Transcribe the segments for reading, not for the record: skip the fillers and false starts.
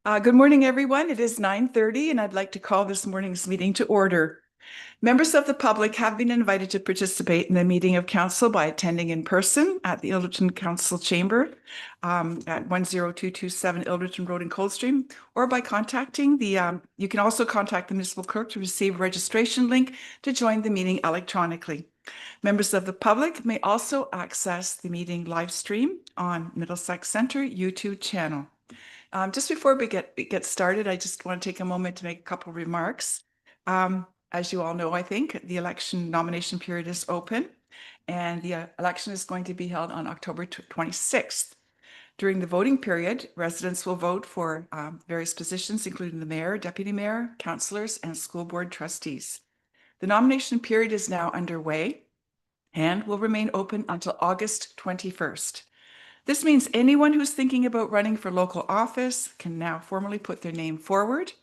Good morning, everyone. It is 9:30, and I'd like to call this morning's meeting to order. Members of the public have been invited to participate in the meeting of council by attending in person at the Ilderton Council Chamber at 10227 Ilderton Road in Coldstream, or by contacting you can also contact the municipal clerk to receive a registration link to join the meeting electronically. Members of the public may also access the meeting live stream on Middlesex Centre YouTube channel. Just before we get started, I just want to take a moment to make a couple of remarks. As you all know, I think the election nomination period is open, and the election is going to be held on October 26th. During the voting period, residents will vote for various positions, including the mayor, deputy mayor, councillors, and school board trustees. The nomination period is now underway and will remain open until August 21st. This means anyone who's thinking about running for local office can now formally put their name forward.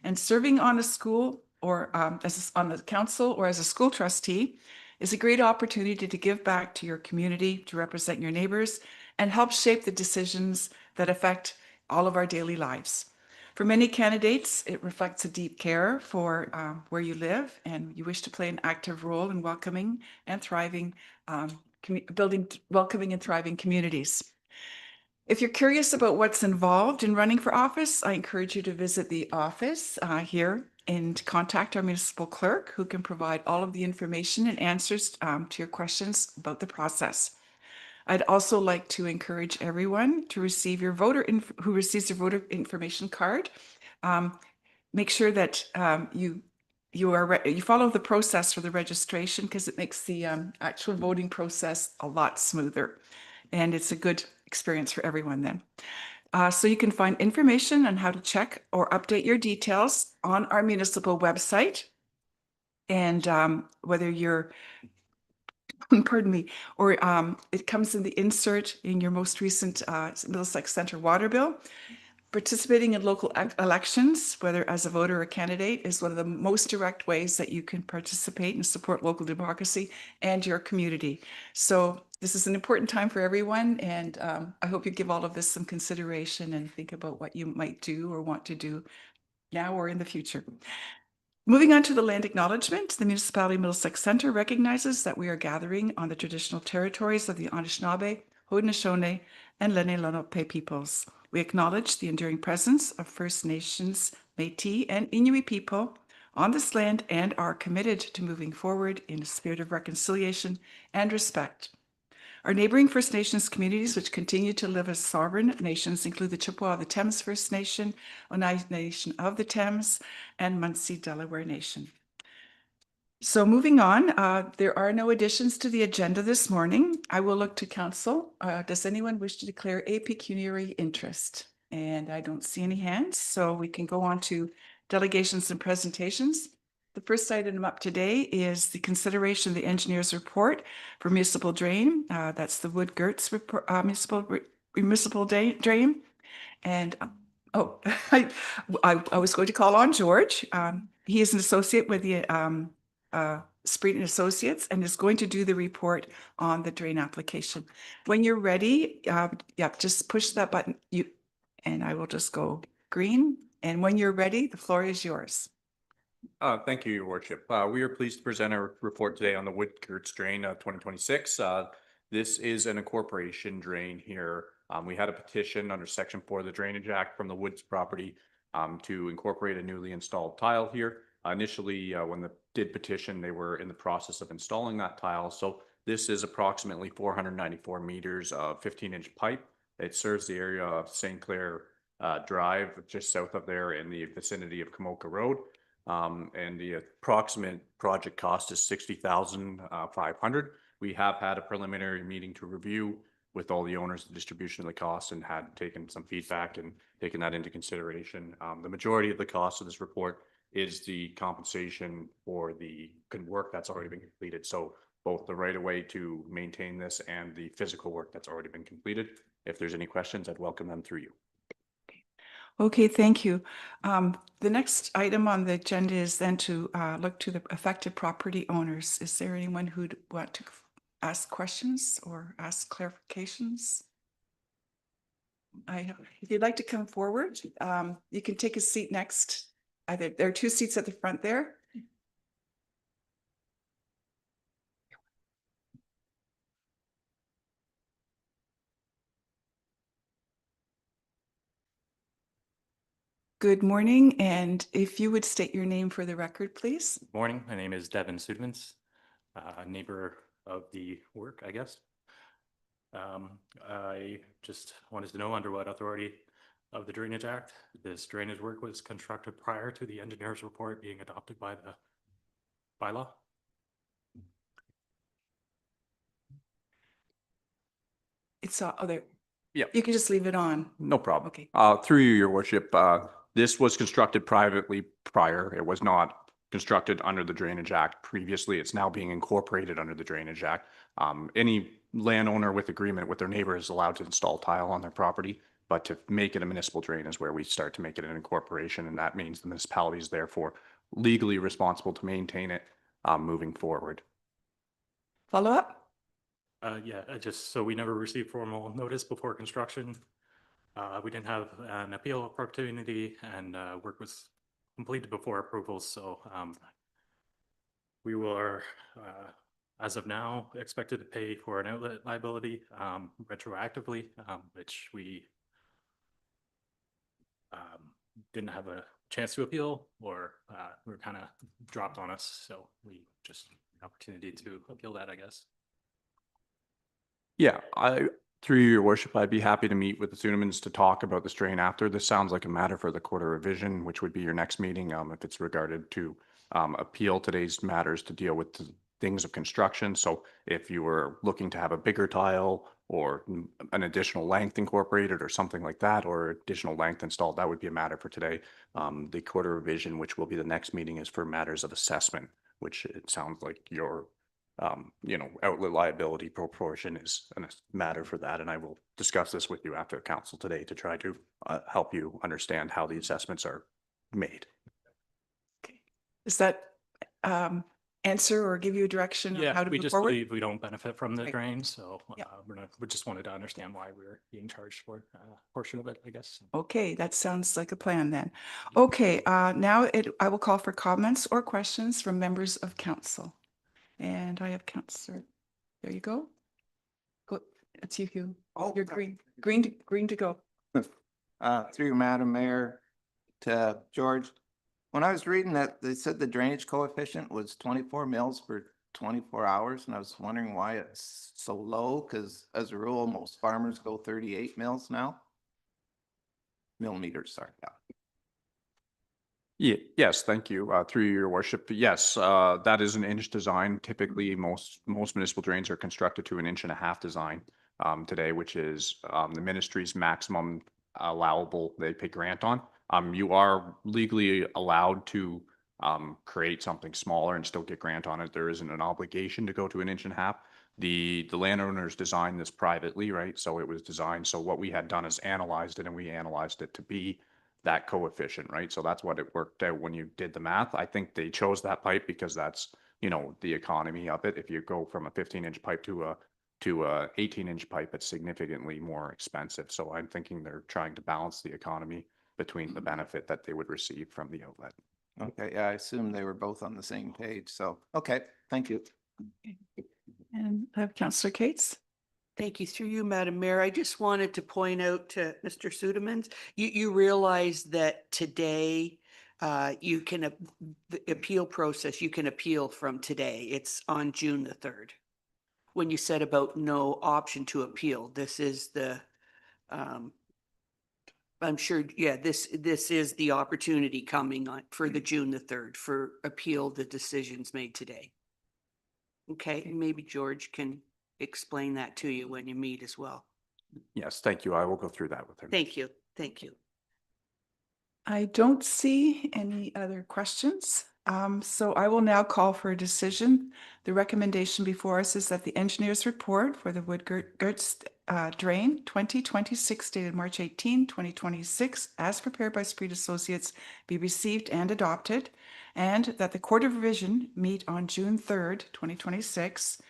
And serving on a school or on the council or as a school trustee is a great opportunity to give back to your community, to represent your neighbors, and help shape the decisions that affect all of our daily lives. For many candidates, it reflects a deep care for where you live, and you wish to play an active role in welcoming and thriving building welcoming and thriving communities. If you're curious about what's involved in running for office, I encourage you to visit the office here and contact our municipal clerk, who can provide all of the information and answers to your questions about the process. I'd also like to encourage everyone to receive your who receives your voter information card. Make sure that you follow the process for the registration, because it makes the actual voting process a lot smoother, and it's a good experience for everyone then. So you can find information on how to check or update your details on our municipal website. And whether you're, pardon me, or it comes in the insert in your most recent Middlesex Centre water bill. Participating in local elections, whether as a voter or a candidate, is one of the most direct ways that you can participate and support local democracy and your community. So this is an important time for everyone, and I hope you give all of this some consideration and think about what you might do or want to do now or in the future. Moving on to the land acknowledgement, the municipality of Middlesex Centre recognizes that we are gathering on the traditional territories of the Anishinaabe, Haudenosaunee, and Lenni Lenape peoples. We acknowledge the enduring presence of First Nations, Métis, and Inuit people on this land and are committed to moving forward in a spirit of reconciliation and respect. Our neighboring First Nations communities, which continue to live as sovereign nations, include the Chippewa of the Thames First Nation, Oneida Nation of the Thames, and Munsee Delaware Nation. So moving on, there are no additions to the agenda this morning. I will look to council. Does anyone wish to declare a pecuniary interest? And I don't see any hands, so we can go on to delegations and presentations. The first item up today is the consideration of the engineer's report for municipal drain. That's the Wood Gertz report, municipal drain. And I was going to call on George. He is an associate with the Spreet and Associates, and is going to do the report on the drain application. When you're ready, just push that button. And I will just go green. And when you're ready, the floor is yours. Thank you, Your Worship. We are pleased to present our report today on the Wood Gertz drain 2026. This is an incorporation drain here. We had a petition under Section 4 of the Drainage Act from the Woods property to incorporate a newly installed tile here. Initially, when the did petition, they were in the process of installing that tile. So this is approximately 494 meters of 15-inch pipe. It serves the area of St. Clair Drive, just south of there in the vicinity of Kamoka Road. And the approximate project cost is $60,500. We have had a preliminary meeting to review with all the owners, the distribution of the costs, and had taken some feedback and taken that into consideration. The majority of the cost of this report is the compensation for the work that's already been completed. So both the right of way to maintain this and the physical work that's already been completed. If there's any questions, I'd welcome them through you. Okay, thank you. The next item on the agenda is then to look to the affected property owners. Is there anyone who'd want to ask questions or ask clarifications? If you'd like to come forward, you can take a seat next. There are two seats at the front there. Good morning, and if you would state your name for the record, please. Morning, my name is Devin Sudemans, a neighbor of the work, I guess. I just wanted to know under what authority of the Drainage Act this drainage work was constructed prior to the engineer's report being adopted by the bylaw. It's there. Yeah. You can just leave it on. No problem. Okay. Through you, your worship, this was constructed privately prior. It was not constructed under the Drainage Act previously. It's now being incorporated under the Drainage Act. Any landowner with agreement with their neighbor is allowed to install tile on their property, but to make it a municipal drain is where we start to make it an incorporation, and that means the municipality is therefore legally responsible to maintain it moving forward. Follow up? Yeah, so we never received formal notice before construction. We didn't have an appeal opportunity, and work was completed before approvals. So we were, as of now, expected to pay for an outlet liability retroactively, which we didn't have a chance to appeal, or were kind of dropped on us. So we just opportunity to appeal that, I guess. Yeah, through your worship, I'd be happy to meet with the Sudemans to talk about this drain after. This sounds like a matter for the Court of Revision, which would be your next meeting, if it's regarded to appeal today's matters to deal with the things of construction. So if you were looking to have a bigger tile or an additional length incorporated or something like that, or additional length installed, that would be a matter for today. The Court of Revision, which will be the next meeting, is for matters of assessment, which it sounds like your outlet liability proportion is a matter for that. And I will discuss this with you after council today to try to help you understand how the assessments are made. Okay. Does that answer or give you a direction on how to we move just forward? believe we don't benefit from the Right. drain. So Yeah. we just wanted to understand why we're being charged for a portion of it, I guess. Okay, that sounds like a plan then. Okay, now I will call for comments or questions from members of council. And I have Councillor. There you go. Go, it's you, Hugh. Oh, You're green to go. Through you, Madam Mayor, to George. When I was reading that, they said the drainage coefficient was 24 mils for 24 hours, and I was wondering why it's so low, because as a rule, most farmers go 38 mils now. Millimeters, sorry. Yeah, yes, thank you. Through your worship, yes, that is an inch design. Typically, most municipal drains are constructed to an 1.5 inch design today, which is the ministry's maximum allowable they pay grant on. You are legally allowed to create something smaller and still get grant on it. There isn't an obligation to go to an 1.5 inch. The landowners designed this privately, right? So it was designed. So what we had done is analyzed it, and we analyzed it to be that coefficient, right? So that's what it worked out when you did the math. I think they chose that pipe because that's, the economy of it. If you go from a 15-inch pipe to a 18-inch pipe, it's significantly more expensive. So I'm thinking they're trying to balance the economy between the benefit that they would receive from the outlet. Okay, yeah, I assume they were both on the same page, so, okay, thank you. And I have Councillor Cates. Thank you. Through you, Madam Mayor. I just wanted to point out to Mr. Sudemans, you realize that today you can, the appeal process, you can appeal from today. It's on June the 3rd. When you said about no option to appeal, this is the, I'm sure, yeah, this is the opportunity coming on for the June the 3rd for appeal the decisions made today. Okay, maybe George can explain that to you when you meet as well. Yes, thank you. I will go through that with him. Thank you. Thank you. I don't see any other questions. So I will now call for a decision. The recommendation before us is that the engineer's report for the Woodgert Drain 2026 dated March 18, 2026, as prepared by Spreed Associates, be received and adopted, and that the Court of Revision meet on June 3rd, 2026,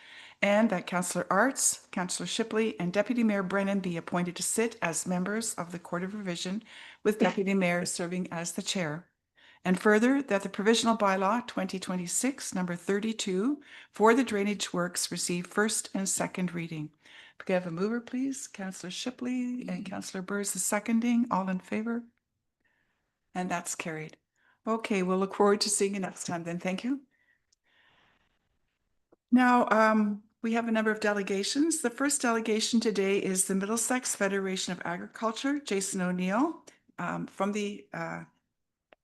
and that Councillor Arts, Councillor Shipley, and Deputy Mayor Brennan be appointed to sit as members of the Court of Revision, with Deputy Mayor serving as the chair. And further, that the provisional bylaw 2026, number 32, for the drainage works receive first and second reading. Could I have a mover, please? Councillor Shipley and Councillor Burrs is seconding. All in favor? And that's carried. Okay, we'll look forward to seeing you next time then. Thank you. Now, we have a number of delegations. The first delegation today is the Middlesex Federation of Agriculture. Jason O'Neill from the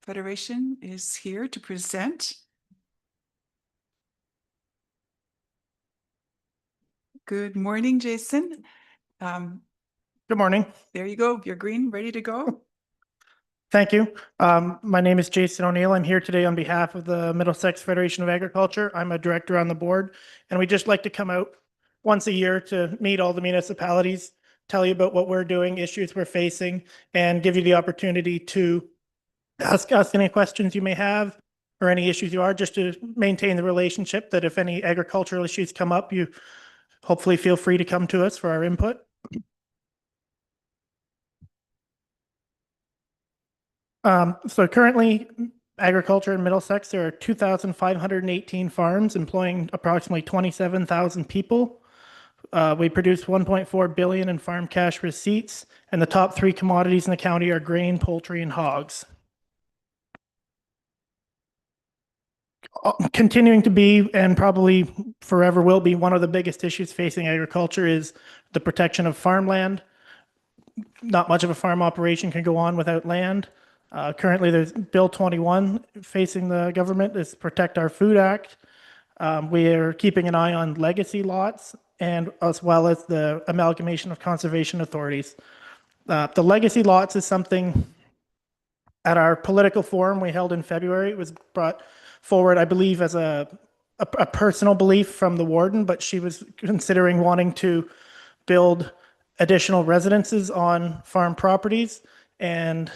Federation is here to present. Good morning, Jason. Good morning. There you go. You're green, ready to go. Thank you. My name is Jason O'Neill. I'm here today on behalf of the Middlesex Federation of Agriculture. I'm a director on the board, and we just like to come out once a year to meet all the municipalities, tell you about what we're doing, issues we're facing, and give you the opportunity to ask us any questions you may have or any issues you are, just to maintain the relationship that if any agricultural issues come up, you hopefully feel free to come to us for our input. So currently, agriculture in Middlesex, there are 2,518 farms employing approximately 27,000 people. We produce 1.4 billion in farm cash receipts, and the top three commodities in the county are grain, poultry, and hogs. Continuing to be, and probably forever will be, one of the biggest issues facing agriculture is the protection of farmland. Not much of a farm operation can go on without land. Currently, there's Bill 21 facing the government, this Protect Our Food Act. We are keeping an eye on legacy lots, and as well as the amalgamation of conservation authorities. The legacy lots is something at our political forum we held in February. It was brought forward, I believe, as a personal belief from the warden, but she was considering wanting to build additional residences on farm properties, and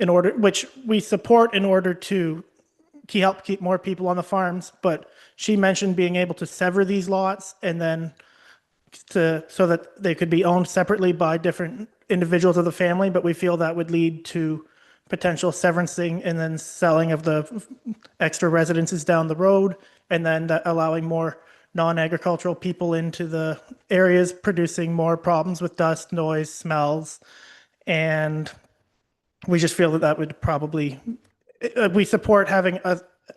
which we support in order to help keep more people on the farms. But she mentioned being able to sever these lots and then so that they could be owned separately by different individuals of the family. But we feel that would lead to potential severancing and then selling of the extra residences down the road, and then allowing more non-agricultural people into the areas, producing more problems with dust, noise, smells. And we just feel that would probably, we support having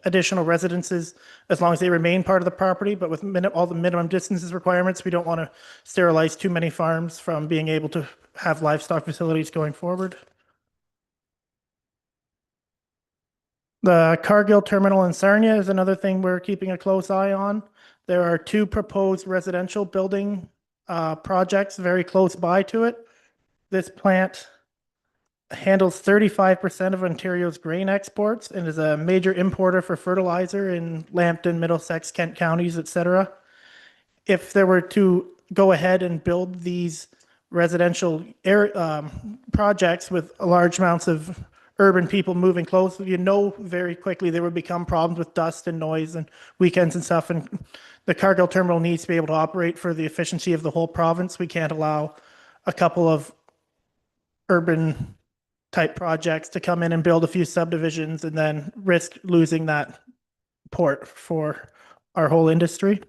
additional residences as long as they remain part of the property, but with all the minimum distances requirements, we don't want to sterilize too many farms from being able to have livestock facilities going forward. The Cargill terminal in Sarnia is another thing we're keeping a close eye on. There are two proposed residential building projects very close by to it. This plant handles 35% of Ontario's grain exports and is a major importer for fertilizer in Lambton, Middlesex, Kent counties, etc. If there were to go ahead and build these residential projects with large amounts of urban people moving close, very quickly there would become problems with dust and noise and weekends and stuff. And the Cargill terminal needs to be able to operate for the efficiency of the whole province. We can't allow a couple of urban type projects to come in and build a few subdivisions and then risk losing that port for our whole industry.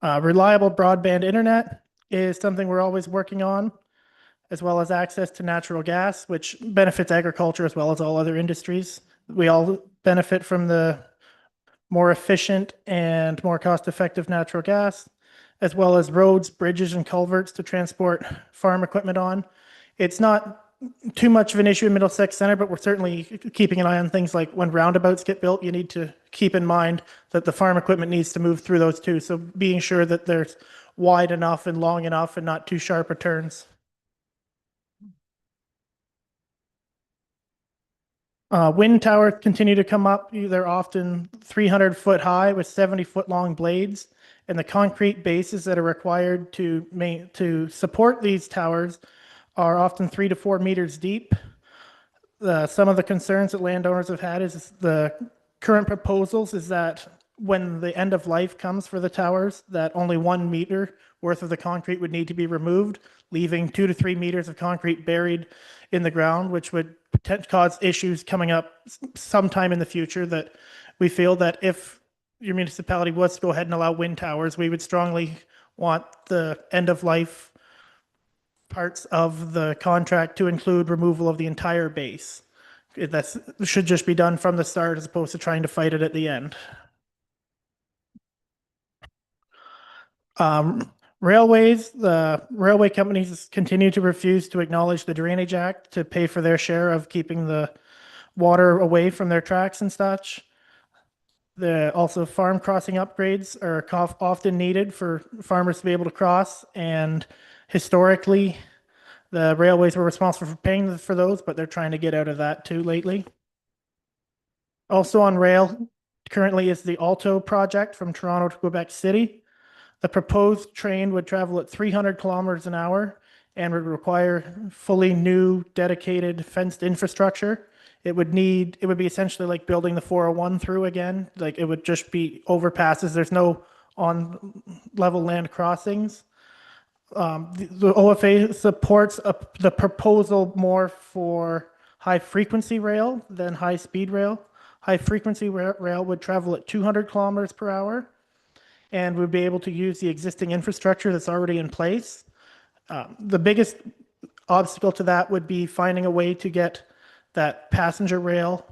Reliable broadband internet is something we're always working on, as well as access to natural gas, which benefits agriculture as well as all other industries. We all benefit from the more efficient and more cost-effective natural gas, as well as roads, bridges, and culverts to transport farm equipment on. It's not too much of an issue in Middlesex Centre, but we're certainly keeping an eye on things like when roundabouts get built, you need to keep in mind that the farm equipment needs to move through those too. So being sure that there's wide enough and long enough and not too sharp a turns. Wind towers continue to come up. They're often 300-foot high with 70-foot long blades, and the concrete bases that are required to support these towers are often 3 to 4 meters deep. Some of the concerns that landowners have had is the current proposals is that when the end of life comes for the towers, that only 1 meter worth of the concrete would need to be removed, leaving 2 to 3 meters of concrete buried in the ground, which would cause issues coming up sometime in the future. That we feel that if your municipality was to go ahead and allow wind towers, we would strongly want the end of life parts of the contract to include removal of the entire base. That should just be done from the start as opposed to trying to fight it at the end. Railways, the railway companies continue to refuse to acknowledge the Drainage Act to pay for their share of keeping the water away from their tracks and such. Also farm crossing upgrades are often needed for farmers to be able to cross, and historically, the railways were responsible for paying for those, but they're trying to get out of that too lately. Also on rail, currently is the Alto project from Toronto to Quebec City. The proposed train would travel at 300 kilometers an hour and would require fully new dedicated fenced infrastructure. It would be essentially like building the 401 through again. Like it would just be overpasses. There's no on level land crossings. The OFA supports the proposal more for high frequency rail than high speed rail. High frequency rail would travel at 200 kilometers per hour and would be able to use the existing infrastructure that's already in place. The biggest obstacle to that would be finding a way to get that passenger rail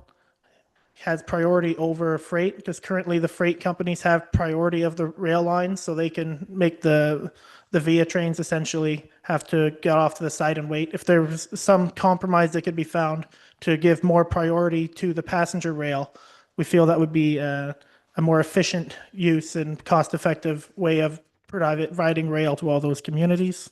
has priority over freight, because currently the freight companies have priority of the rail lines, so they can make the via trains essentially have to get off to the side and wait. If there was some compromise that could be found to give more priority to the passenger rail, we feel that would be a more efficient use and cost-effective way of providing rail to all those communities.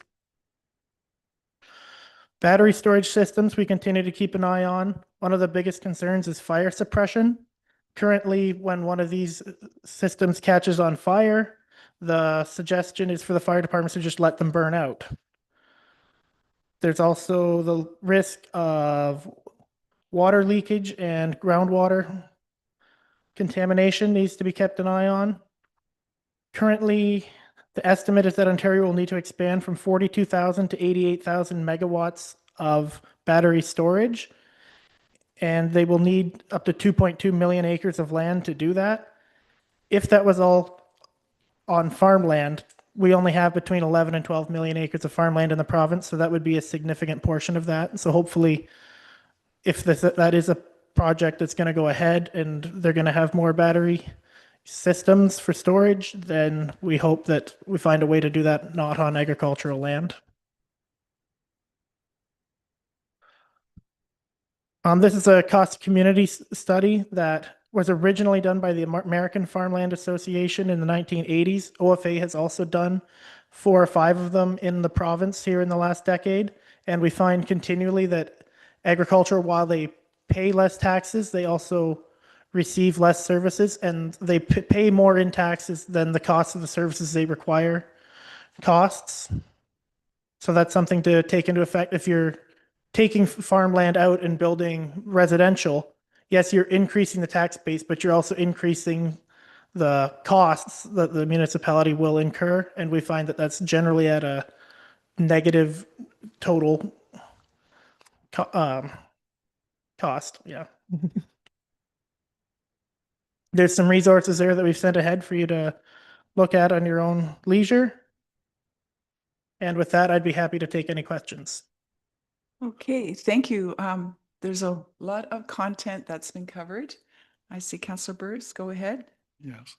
Battery storage systems, we continue to keep an eye on. One of the biggest concerns is fire suppression. Currently, when one of these systems catches on fire, the suggestion is for the fire departments to just let them burn out. There's also the risk of water leakage and groundwater contamination needs to be kept an eye on. Currently, the estimate is that Ontario will need to expand from 42,000 to 88,000 megawatts of battery storage, and they will need up to 2.2 million acres of land to do that. If that was all on farmland, we only have between 11 and 12 million acres of farmland in the province, so that would be a significant portion of that. So hopefully, if that is a project that's going to go ahead and they're going to have more battery systems for storage, then we hope that we find a way to do that not on agricultural land. This is a cost community study that was originally done by the American Farmland Association in the 1980s. OFA has also done 4 or 5 of them in the province here in the last decade. And we find continually that agriculture, while they pay less taxes, they also receive less services, and they pay more in taxes than the cost of the services they require costs. So that's something to take into effect. If you're taking farmland out and building residential, yes, you're increasing the tax base, but you're also increasing the costs that the municipality will incur. And we find that that's generally at a negative total cost. Yeah. There's some resources there that we've sent ahead for you to look at on your own leisure. And with that, I'd be happy to take any questions. Okay, thank you. There's a lot of content that's been covered. I see Councillor Burrs, go ahead. Yes,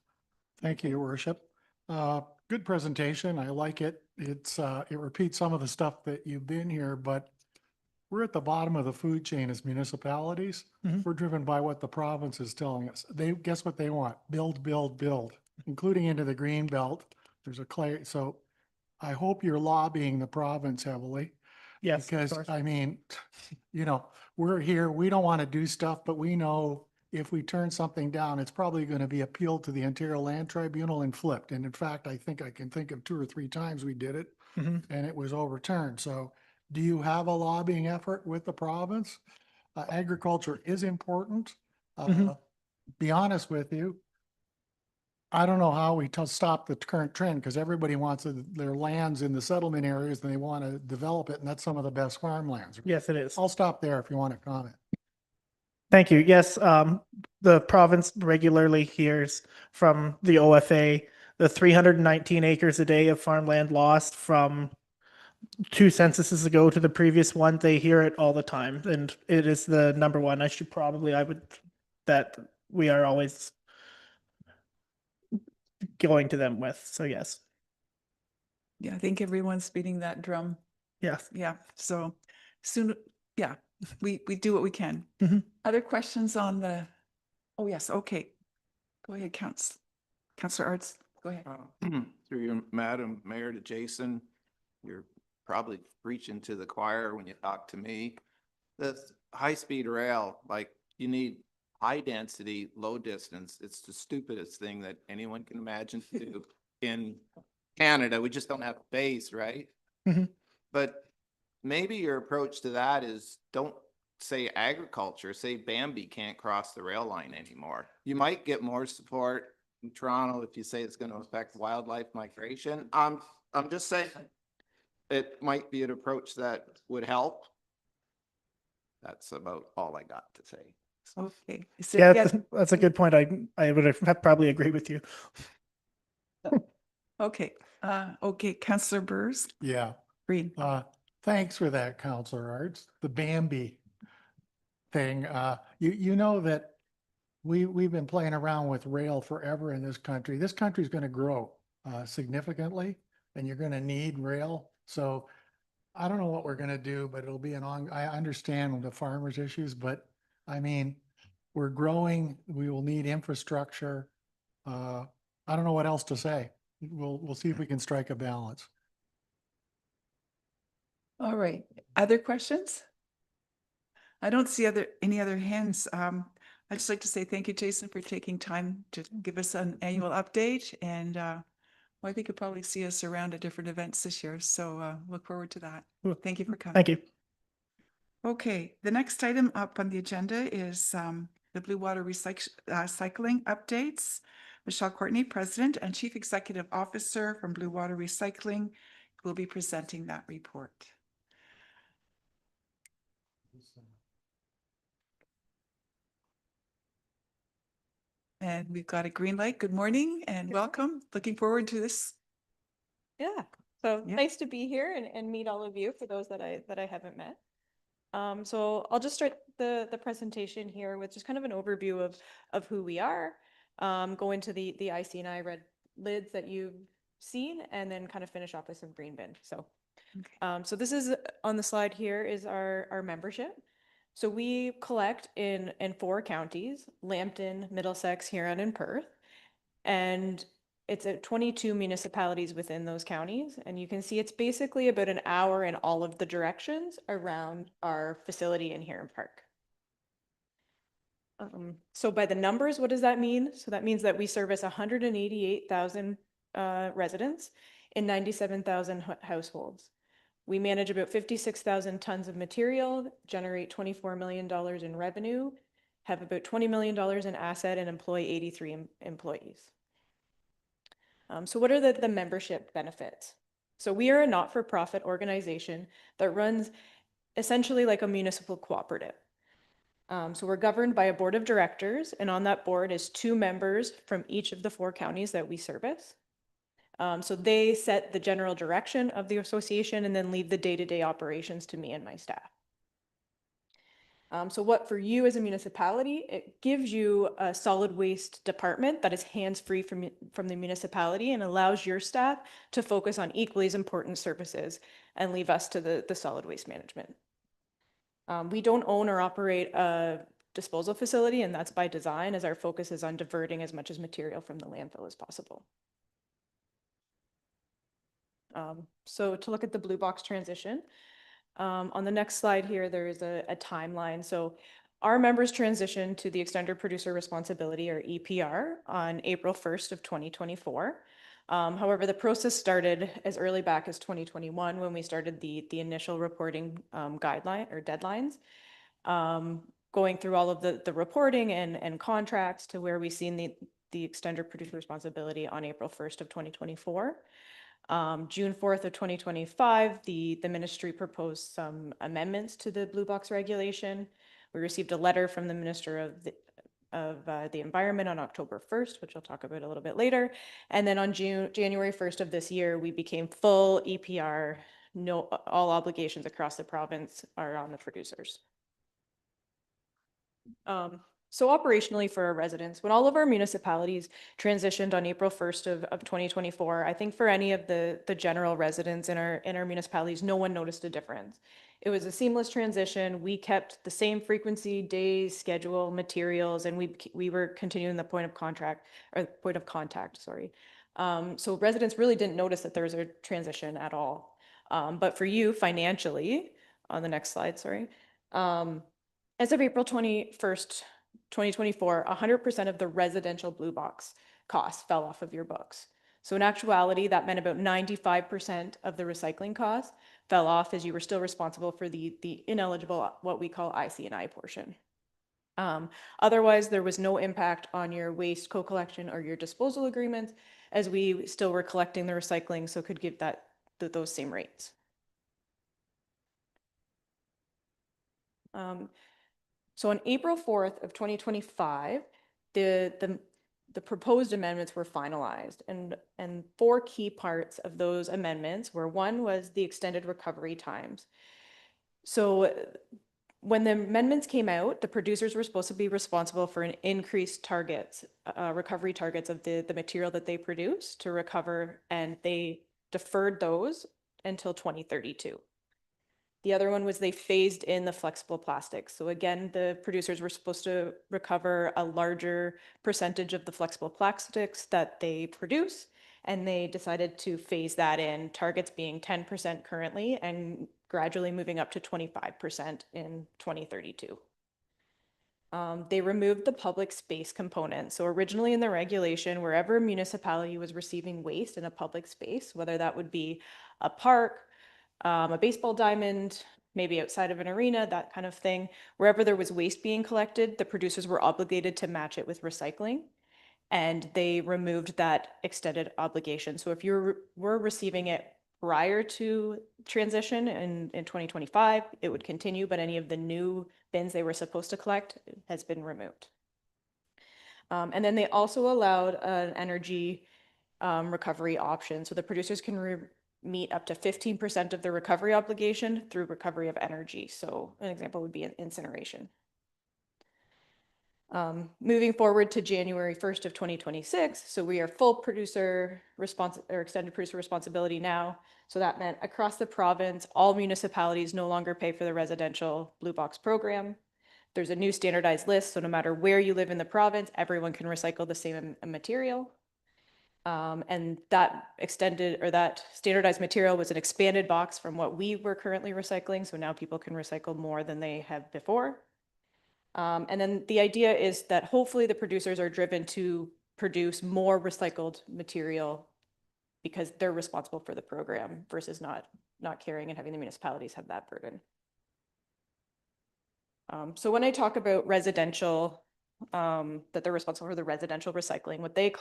thank you, Your Worship. Good presentation. I like it. It repeats some of the stuff that you've been here, but we're at the bottom of the food chain as municipalities. Mhm. We're driven by what the province is telling us. Guess what they want? Build, build, build, including into the green belt. There's a clear, so I hope you're lobbying the province heavily. Yes, of Because course. I mean, we're here, we don't want to do stuff, but we know if we turn something down, it's probably going to be appealed to the Ontario Land Tribunal and flipped. And in fact, I think I can think of 2 or 3 times we did it Mhm. and it was overturned. So do you have a lobbying effort with the province? Agriculture is important. Mhm. Be honest with you. I don't know how we stop the current trend because everybody wants their lands in the settlement areas and they want to develop it. And that's some of the best farmlands. Yes, it is. I'll stop there if you want to comment. Thank you. Yes, the province regularly hears from the OFA the 319 acres a day of farmland lost from 2 censuses ago to the previous one. They hear it all the time, and it is the number one. I would, that we are always going to them with. So yes, Yeah, I think everyone's beating that drum. yes. Yeah, so soon, yeah, we do what we can. Mhm. Other questions on the, oh, yes, okay. Go ahead, Councillor Arts, go ahead. Through you, Madam Mayor, to Jason, you're probably preaching to the choir when you talk to me. The high-speed rail, like, you need high density, low distance. It's the stupidest thing that anyone can imagine to do in Canada. We just don't have a base, right? Mhm. But maybe your approach to that is don't say agriculture, say Bambi can't cross the rail line anymore. You might get more support in Toronto if you say it's going to affect wildlife migration. I'm just saying it might be an approach that would help. That's about all I got to say. Okay. Is Yeah, there- that's a good point. I would have probably agree with you. Okay, okay, Councillor Burrs, Yeah. Green. Thanks for that, Counselor Arts. The Bambi thing, you know that we've been playing around with rail forever in this country. This country's going to grow significantly, and you're going to need rail. So I don't know what we're going to do, but it'll be I understand the farmers' issues, but I mean, we're growing. We will need infrastructure. I don't know what else to say. We'll see if we can strike a balance. All right, other questions? I don't see any other hands. I'd just like to say thank you, Jason, for taking time to give us an annual update. And well, I think you'll probably see us around at different events this year. So look forward to that. Thank you for coming. Thank you. Okay, the next item up on the agenda is the Blue Water Recycling updates. Michelle Courtney, President and Chief Executive Officer from Blue Water Recycling, will be presenting that report. And we've got a green light. Good morning and welcome. Looking forward to this. Yeah, so Yeah. nice to be here and meet all of you for those that I haven't met. So I'll just start the presentation here with just kind of an overview of who we are, go into the IC&I red lids that you've seen, and then kind of finish off with some green bin. So, so this is on the slide here is our membership. So we collect in 4 counties: Lambton, Middlesex, Huron, and Perth. And it's at 22 municipalities within those counties. And you can see it's basically about an hour in all of the directions around our facility in Huron Park. So by the numbers, what does that mean? So that means that we service 188,000 residents in 97,000 households. We manage about 56,000 tons of material, generate $24 million in revenue, have about $20 million in asset, and employ 83 employees. So what are the membership benefits? So we are a not-for-profit organization that runs essentially like a municipal cooperative. So we're governed by a board of directors, and on that board is 2 members from each of the 4 counties that we service. So they set the general direction of the association and then leave the day-to-day operations to me and my staff. So what for you as a municipality, it gives you a solid waste department that is hands-free from the municipality and allows your staff to focus on equally as important services and leave us to the solid waste management. We don't own or operate a disposal facility, and that's by design, as our focus is on diverting as much as material from the landfill as possible. So to look at the blue box transition, on the next slide here, there is a timeline. So our members transitioned to the extended producer responsibility, or EPR, on April 1st of 2024. However, the process started as early back as 2021 when we started the initial reporting guideline or deadlines, going through all of the reporting and contracts to where we've seen the extended producer responsibility on April 1st of 2024. June 4th of 2025, the ministry proposed some amendments to the blue box regulation. We received a letter from the Minister of the Environment on October 1st, which I'll talk about a little bit later. And then on January 1st of this year, we became full EPR. No, all obligations across the province are on the producers. So operationally for our residents, when all of our municipalities transitioned on April 1st of 2024, I think for any of the general residents in our municipalities, no one noticed a difference. It was a seamless transition. We kept the same frequency, days, schedule, materials, and we were continuing the point of contact, sorry. So residents really didn't notice that there was a transition at all. But for you financially, on the next slide, sorry. As of April 21st, 2024, 100% of the residential blue box costs fell off of your books. So in actuality, that meant about 95% of the recycling costs fell off, as you were still responsible for the ineligible, what we call IC&I portion. Otherwise, there was no impact on your waste co-collection or your disposal agreements, as we still were collecting the recycling, so could give those same rates. So on April 4th of 2025, the proposed amendments were finalized, and four key parts of those amendments were: one was the extended recovery times. So when the amendments came out, the producers were supposed to be responsible for an increased recovery targets of the material that they produce to recover, and they deferred those until 2032. The other one was they phased in the flexible plastics. So again, the producers were supposed to recover a larger percentage of the flexible plastics that they produce, and they decided to phase that in, targets being 10% currently and gradually moving up to 25% in 2032. They removed the public space component. So originally in the regulation, wherever a municipality was receiving waste in a public space, whether that would be a park, a baseball diamond, maybe outside of an arena, that kind of thing. Wherever there was waste being collected, the producers were obligated to match it with recycling, and they removed that extended obligation. So if you were receiving it prior to transition in 2025, it would continue, but any of the new bins they were supposed to collect has been removed. And then they also allowed an energy recovery option. So the producers can meet up to 15% of their recovery obligation through recovery of energy. So an example would be incineration. Moving forward to January 1st of 2026, so we are full extended producer responsibility now. So that meant across the province, all municipalities no longer pay for the residential blue box program. There's a new standardized list, so no matter where you live in the province, everyone can recycle the same material. And that standardized material was an expanded box from what we were currently recycling. So now people can recycle more than they have before. And then the idea is that hopefully the producers are driven to produce more recycled material because they're responsible for the program versus not carrying and having the municipalities have that burden. So when I talk about residential, that they're responsible for the residential recycling, what they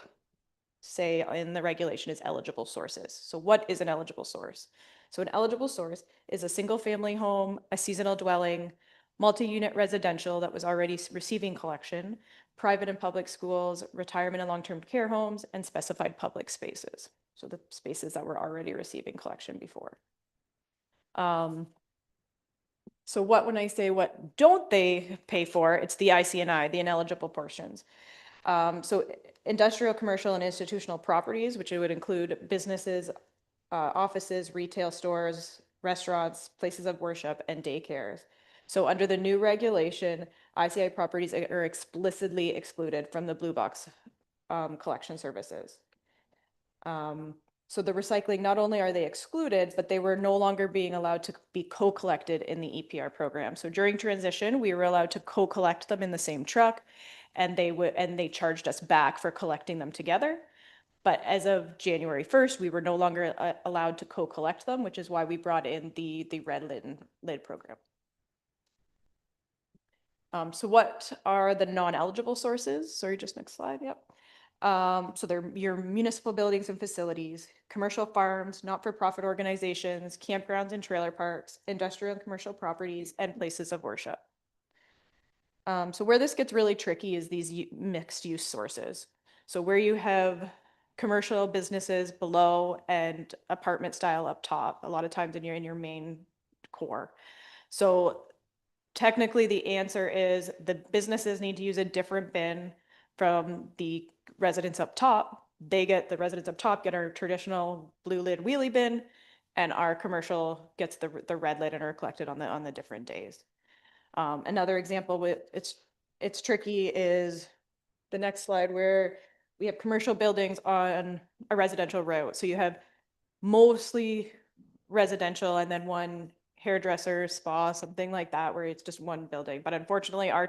say in the regulation is eligible sources. So what is an eligible source? So an eligible source is a single family home, a seasonal dwelling, multi-unit residential that was already receiving collection, private and public schools, retirement and long-term care homes, and specified public spaces. So the spaces that were already receiving collection before. So when I say what don't they pay for, it's the IC&I, the ineligible portions. So industrial, commercial, and institutional properties, which would include businesses, offices, retail stores, restaurants, places of worship, and daycares. So under the new regulation, ICI properties are explicitly excluded from the blue box collection services. So the recycling, not only are they excluded, but they were no longer being allowed to be co-collected in the EPR program. So during transition, we were allowed to co-collect them in the same truck, and they charged us back for collecting them together. But as of January 1st, we were no longer allowed to co-collect them, which is why we brought in the red lid program. So what are the non-eligible sources? Sorry, just next slide. Yep. So they're your municipal buildings and facilities, commercial farms, not-for-profit organizations, campgrounds and trailer parks, industrial and commercial properties, and places of worship. So where this gets really tricky is these mixed use sources. So where you have commercial businesses below and apartment style up top, a lot of times in your main core. So technically the answer is the businesses need to use a different bin from the residents up top. The residents up top get our traditional blue lid wheelie bin, and our commercial gets the red lid and are collected on the different days. Another example with it's tricky is the next slide where we have commercial buildings on a residential route. So you have mostly residential and then one hairdresser, spa, something like that, where it's just one building. But unfortunately, our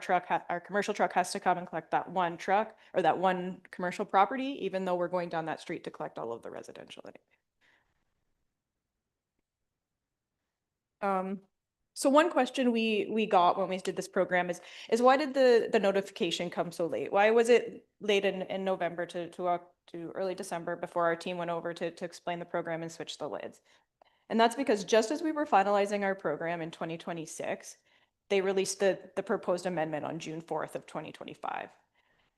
commercial truck has to come and collect that one truck or that one commercial property, even though we're going down that street to collect all of the residential. So one question we got when we did this program is why did the notification come so late? Why was it late in November to early December before our team went over to explain the program and switch the lids? And that's because just as we were finalizing our program in 2026, they released the proposed amendment on June 4th of 2025.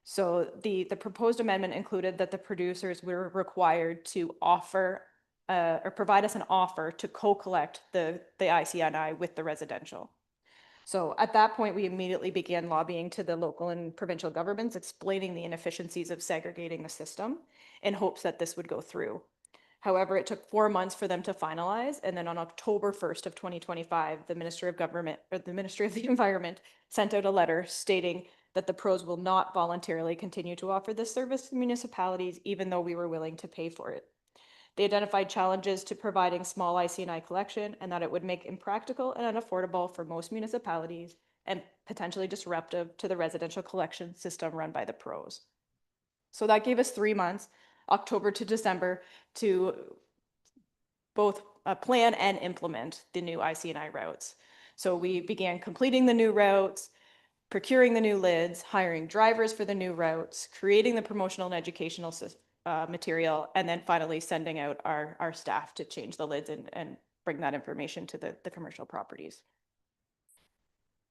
So the proposed amendment included that the producers were required to offer or provide us an offer to co-collect the ICNI with the residential. So at that point, we immediately began lobbying to the local and provincial governments, explaining the inefficiencies of segregating the system in hopes that this would go through. However, it took 4 months for them to finalize. And then on October 1st of 2025, the Ministry of Government or the Ministry of the Environment sent out a letter stating that the pros will not voluntarily continue to offer this service to municipalities, even though we were willing to pay for it. They identified challenges to providing small ICNI collection and that it would make impractical and unaffordable for most municipalities and potentially disruptive to the residential collection system run by the pros. So that gave us 3 months, October to December, to both plan and implement the new ICNI routes. So we began completing the new routes, procuring the new lids, hiring drivers for the new routes, creating the promotional and educational material, and then finally sending out our staff to change the lids and bring that information to the commercial properties.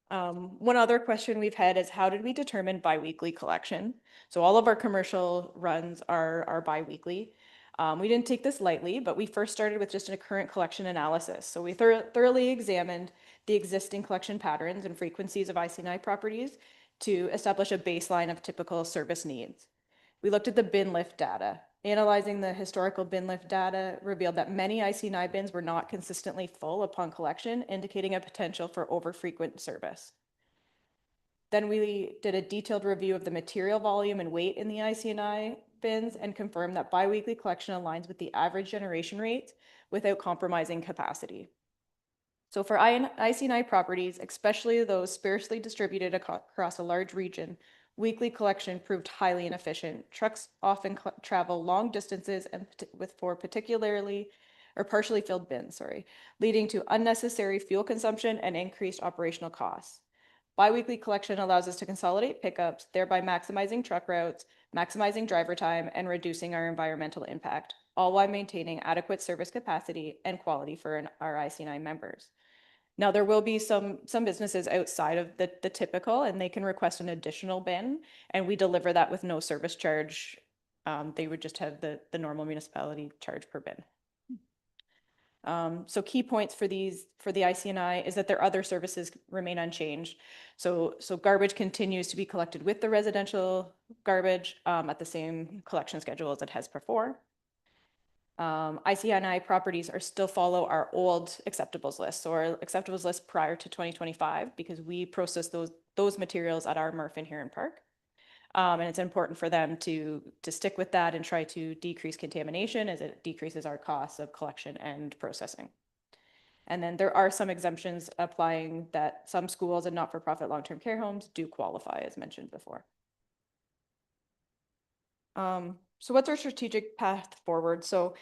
One other question we've had is how did we determine biweekly collection? So all of our commercial runs are biweekly. We didn't take this lightly, but we first started with just a current collection analysis. So we thoroughly examined the existing collection patterns and frequencies of ICNI properties to establish a baseline of typical service needs. We looked at the bin lift data. Analyzing the historical bin lift data revealed that many ICNI bins were not consistently full upon collection, indicating a potential for overfrequent service. Then we did a detailed review of the material volume and weight in the ICNI bins and confirmed that biweekly collection aligns with the average generation rate without compromising capacity. So for ICNI properties, especially those sparsely distributed across a large region, weekly collection proved highly inefficient. Trucks often travel long distances and for particularly or partially filled bins, leading to unnecessary fuel consumption and increased operational costs. Biweekly collection allows us to consolidate pickups, thereby maximizing truck routes, maximizing driver time, and reducing our environmental impact, all while maintaining adequate service capacity and quality for our ICNI members. Now, there will be some businesses outside of the typical, and they can request an additional bin, and we deliver that with no service charge. They would just have the normal municipality charge per bin. So key points for the ICNI is that their other services remain unchanged. So garbage continues to be collected with the residential garbage at the same collection schedule as it has before. ICNI properties still follow our old acceptables list, so our acceptables list prior to 2025, because we process those materials at our MRF in Huron Park. And it's important for them to stick with that and try to decrease contamination as it decreases our costs of collection and processing. And then there are some exemptions applying that some schools and not-for-profit long-term care homes do qualify, as mentioned before. So what's our strategic path forward? So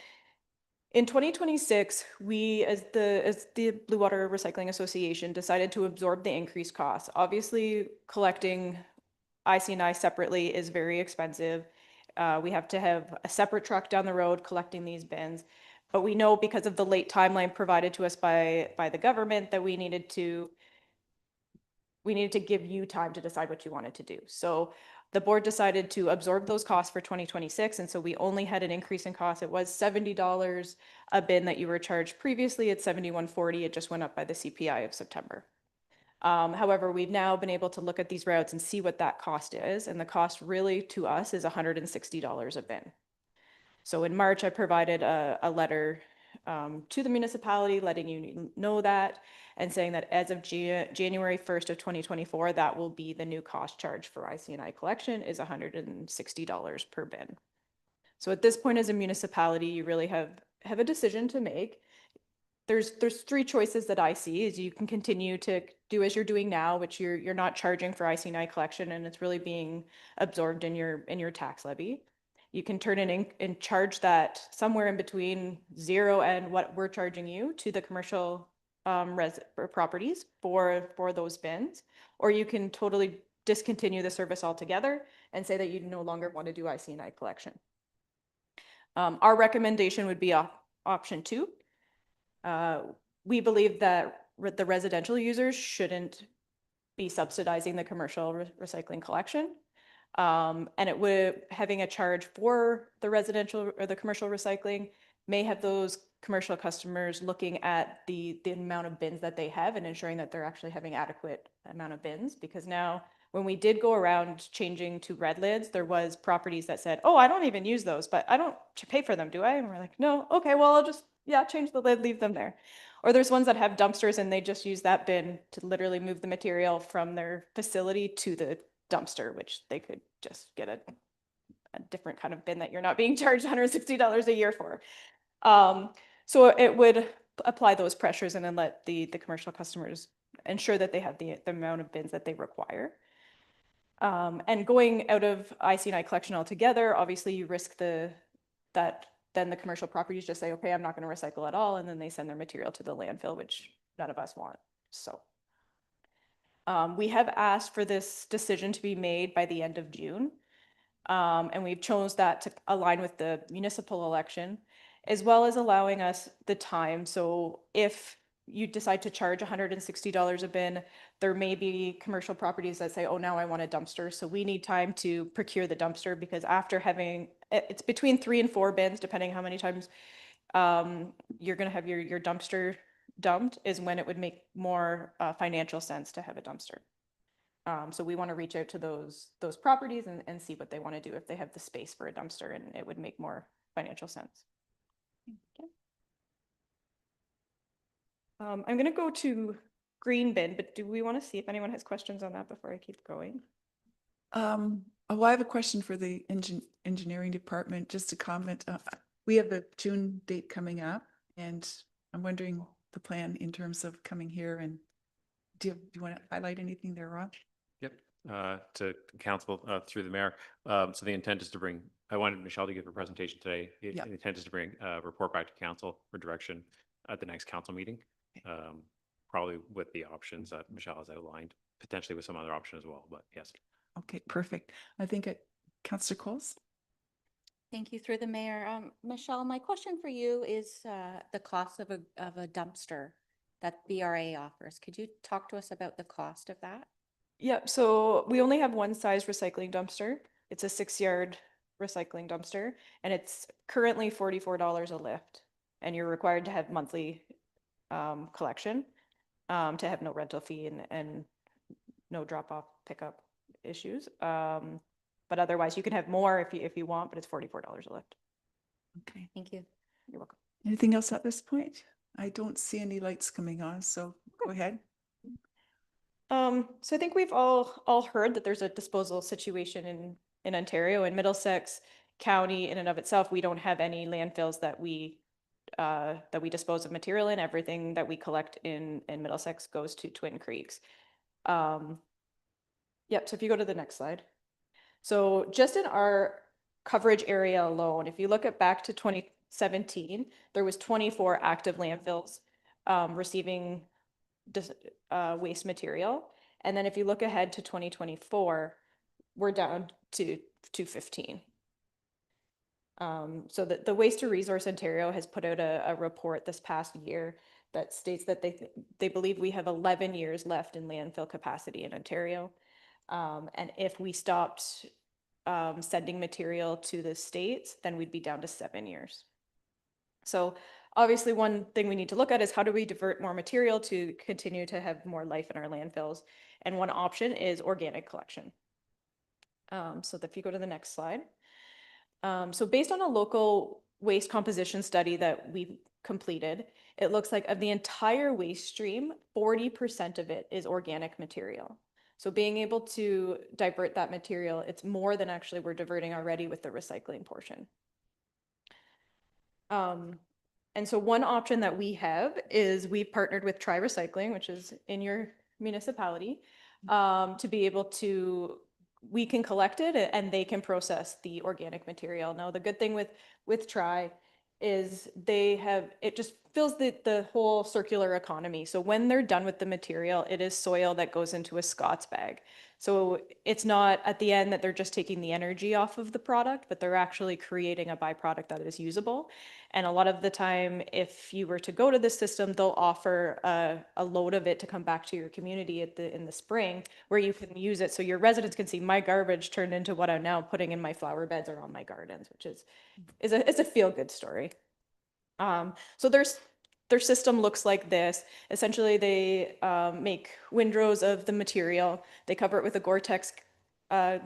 in 2026, we, as the Blue Water Recycling Association, decided to absorb the increased costs. Obviously, collecting ICNI separately is very expensive. We have to have a separate truck down the road collecting these bins. But we know because of the late timeline provided to us by the government that we needed to give you time to decide what you wanted to do. So the board decided to absorb those costs for 2026. And so we only had an increase in cost. It was $70 a bin that you were charged previously. It's $71.40. It just went up by the CPI of September. However, we've now been able to look at these routes and see what that cost is. And the cost really to us is $160 a bin. So in March, I provided a letter to the municipality letting you know that and saying that as of January 1st of 2024, that will be the new cost charge for IC&I collection is $160 per bin. So at this point as a municipality, you really have a decision to make. There's three choices that I see is you can continue to do as you're doing now, which you're not charging for IC&I collection and it's really being absorbed in your tax levy. You can turn in and charge that somewhere in between zero and what we're charging you to the commercial properties for those bins, or you can totally discontinue the service altogether and say that you no longer want to do IC&I collection. Our recommendation would be option 2. We believe that the residential users shouldn't be subsidizing the commercial recycling collection. And it would having a charge for the residential or the commercial recycling may have those commercial customers looking at the amount of bins that they have and ensuring that they're actually having adequate amount of bins. Because now when we did go around changing to red lids, there was properties that said, oh, I don't even use those, but I don't pay for them, do I? And we're like, no, okay, well, I'll just, change the lid, leave them there. Or there's ones that have dumpsters and they just use that bin to literally move the material from their facility to the dumpster, which they could just get a different kind of bin that you're not being charged $160 a year for. So it would apply those pressures and then let the commercial customers ensure that they have the amount of bins that they require. And going out of IC&I collection altogether, obviously you risk that then the commercial properties just say, okay, I'm not going to recycle at all. And then they send their material to the landfill, which none of us want. So we have asked for this decision to be made by the end of June. And we've chose that to align with the municipal election, as well as allowing us the time. So if you decide to charge $160 a bin, there may be commercial properties that say, oh, now I want a dumpster. So we need time to procure the dumpster because after having, it's between 3 and 4 bins, depending how many times you're going to have your dumpster dumped is when it would make more financial sense to have a dumpster. So we want to reach out to those properties and see what they want to do if they have the space for a dumpster and it would make more financial sense. Okay. I'm going to go to green bin, but do we want to see if anyone has questions on that before I keep going? Well, I have a question for the engineering department, just to comment. We have a June date coming up and I'm wondering the plan in terms of coming here and do you want to highlight anything there, Rob? Yep, to council through the mayor. So the intent is to bring, I wanted Michelle to give a presentation today. The intent is to bring a report back to council for direction at the next council meeting. Probably with the options that Michelle has outlined, potentially with some other option as well, but yes. Okay, perfect. I think Councillor Coles. Thank you through the mayor. Michelle, my question for you is the cost of a dumpster that BRA offers. Could you talk to us about the cost of that? Yeah, so we only have one size recycling dumpster. It's a 6-yard recycling dumpster, and it's currently $44 a lift. And you're required to have monthly collection to have no rental fee and no drop-off pickup issues. But otherwise, you can have more if you want, but it's $44 a lift. Okay. Thank you. You're welcome. Anything else at this point? I don't see any lights coming on, so go ahead. So I think we've all heard that there's a disposal situation in Ontario. In Middlesex County, in and of itself, we don't have any landfills that we dispose of material in. Everything that we collect in Middlesex goes to Twin Creeks. Yep. So if you go to the next slide. So just in our coverage area alone, if you look at back to 2017, there was 24 active landfills receiving waste material. And then if you look ahead to 2024, we're down to 15. So the Waste to Resource Ontario has put out a report this past year that states that they believe we have 11 years left in landfill capacity in Ontario. And if we stopped sending material to the states, then we'd be down to 7 years. So obviously one thing we need to look at is how do we divert more material to continue to have more life in our landfills? And one option is organic collection. So if you go to the next slide. So based on a local waste composition study that we completed, it looks like of the entire waste stream, 40% of it is organic material. So being able to divert that material, it's more than actually we're diverting already with the recycling portion. And so one option that we have is we've partnered with Try Recycling, which is in your municipality, to be able to, we can collect it and they can process the organic material. Now, the good thing with Try is they have, it just fills the whole circular economy. So when they're done with the material, it is soil that goes into a Scott's bag. So it's not at the end that they're just taking the energy off of the product, but they're actually creating a byproduct that is usable. And a lot of the time, if you were to go to this system, they'll offer a load of it to come back to your community in the spring where you can use it. So your residents can see my garbage turned into what I'm now putting in my flower beds or on my gardens, which is a feel-good story. So their system looks like this. Essentially, they make windrows of the material. They cover it with a Gore-Tex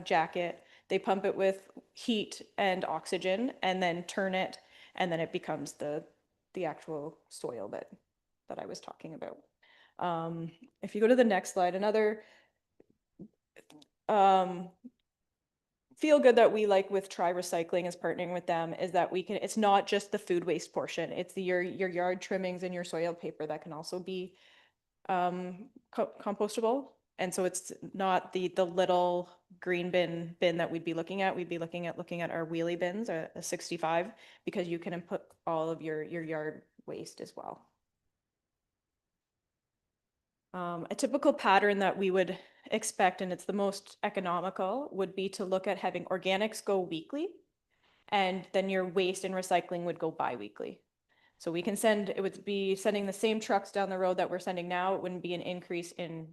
jacket. They pump it with heat and oxygen and then turn it, and then it becomes the actual soil that I was talking about. If you go to the next slide, another feel good that we like with Try Recycling is partnering with them is that we can, it's not just the food waste portion, it's your yard trimmings and your soil paper that can also be compostable. And so it's not the little green bin that we'd be looking at. We'd be looking at our wheelie bins, a 65, because you can input all of your yard waste as well. A typical pattern that we would expect, and it's the most economical, would be to look at having organics go weekly, and then your waste and recycling would go bi-weekly. So we can send, it would be sending the same trucks down the road that we're sending now. It wouldn't be an increase in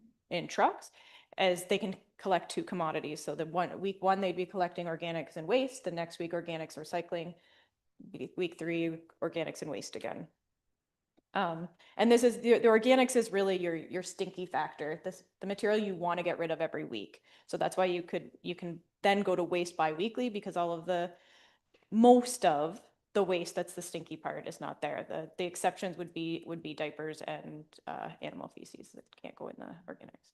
trucks, as they can collect two commodities. So the week one, they'd be collecting organics and waste. The next week, organics, recycling. Week 3, organics and waste again. And this is the organics is really your stinky factor. The material you want to get rid of every week. So that's why you can then go to waste bi-weekly, because all of most of the waste that's the stinky part is not there. The exceptions would be diapers and animal feces that can't go in the organics.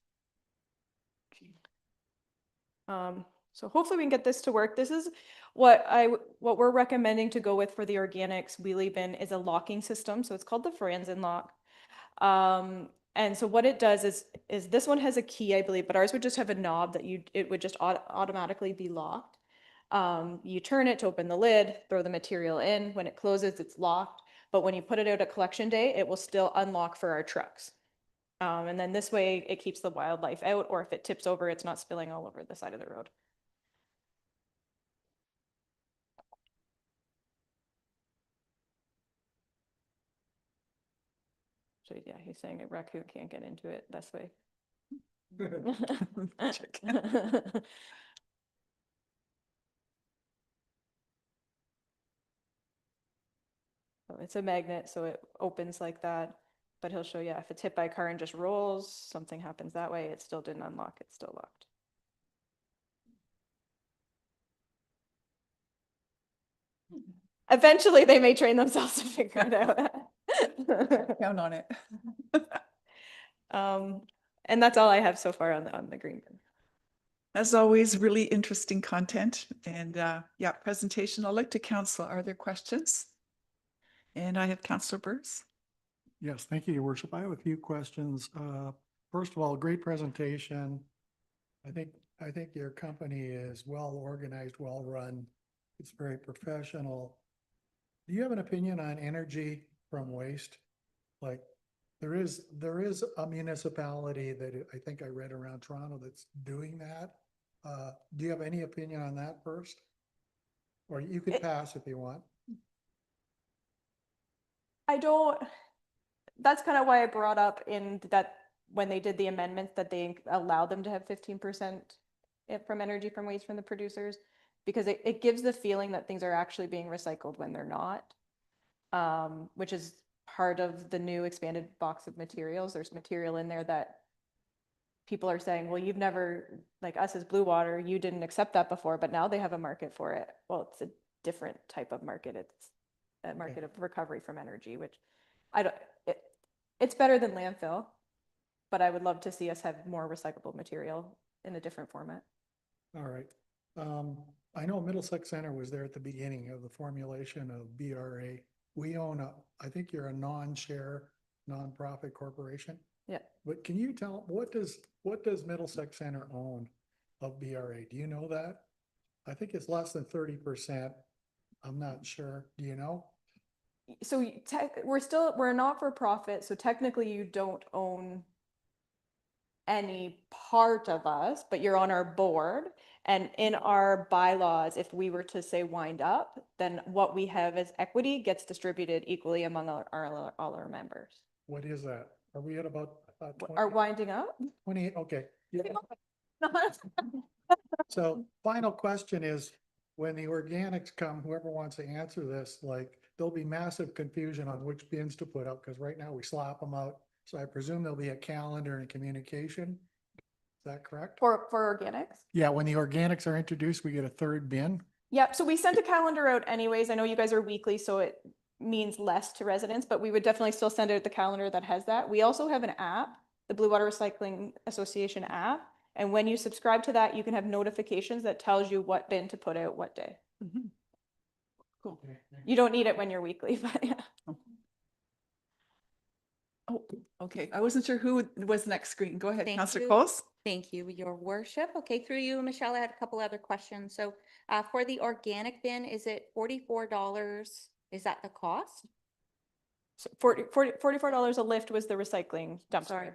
So hopefully we can get this to work. This is what we're recommending to go with for the organics wheelie bin is a locking system. So it's called the Franzen lock. And so what it does is this one has a key, I believe, but ours would just have a knob that it would just automatically be locked. You turn it to open the lid, throw the material in. When it closes, it's locked. But when you put it out at collection day, it will still unlock for our trucks. And then this way it keeps the wildlife out, or if it tips over, it's not spilling all over the side of the road. So yeah, he's saying a raccoon can't get into it this way. So it's a magnet, so it opens like that. But he'll show you if it's hit by a car and just rolls, something happens that way. It still didn't unlock, it's still locked. Eventually, they may train themselves to figure it out. Count on it. And that's all I have so far on the green bin. As always, really interesting content and yeah, presentation. I'll look to council. Are there questions? And I have Councillor Burns. Yes, thank you, Your Worship. I have a few questions. First of all, great presentation. I think your company is well organized, well run. It's very professional. Do you have an opinion on energy from waste? Like there is a municipality that I think I read around Toronto that's doing that. Do you have any opinion on that first? Or you could pass if you want. I don't, that's kind of why I brought up in that when they did the amendments that they allowed them to have 15% from energy from waste from the producers, because it gives the feeling that things are actually being recycled when they're not, which is part of the new expanded box of materials. There's material in there that people are saying, well, you've never, like us as Blue Water, you didn't accept that before, but now they have a market for it. Well, it's a different type of market. It's a market of recovery from energy, which I don't, it's better than landfill, but I would love to see us have more recyclable material in a different format. All right. I know Middlesex Center was there at the beginning of the formulation of BRA. We own I think you're a non-share, nonprofit corporation. Yeah. But can you tell, what does Middlesex Center own of BRA? Do you know that? I think it's less than 30%. I'm not sure. Do you know? So we're not for profit. So technically you don't own any part of us, but you're on our board. And in our bylaws, if we were to say wind up, then what we have as equity gets distributed equally among all our members. What is that? Are we at about 20, Are winding up? 28? Okay. Yeah. So final question is, when the organics come, whoever wants to answer this, like there'll be massive confusion on which bins to put out, because right now we slap them out. So I presume there'll be a calendar and communication. Is that correct? For organics? Yeah, when the organics are introduced, we get a third bin. Yep. So we sent a calendar out anyways. I know you guys are weekly, so it means less to residents, but we would definitely still send out the calendar that has that. We also have an app, the Blue Water Recycling Association app. And when you subscribe to that, you can have notifications that tells you what bin to put out what day. Cool. You don't need it when you're weekly, but yeah. Oh, okay. I wasn't sure who was next screen. Go ahead, Thank Councillor you. Coles. Thank you, Your Worship. Okay, through you, Michelle, I had a couple other questions. So for the organic bin, is it $44? Is that the cost? So $44 a lift was the recycling dumpster. Sorry.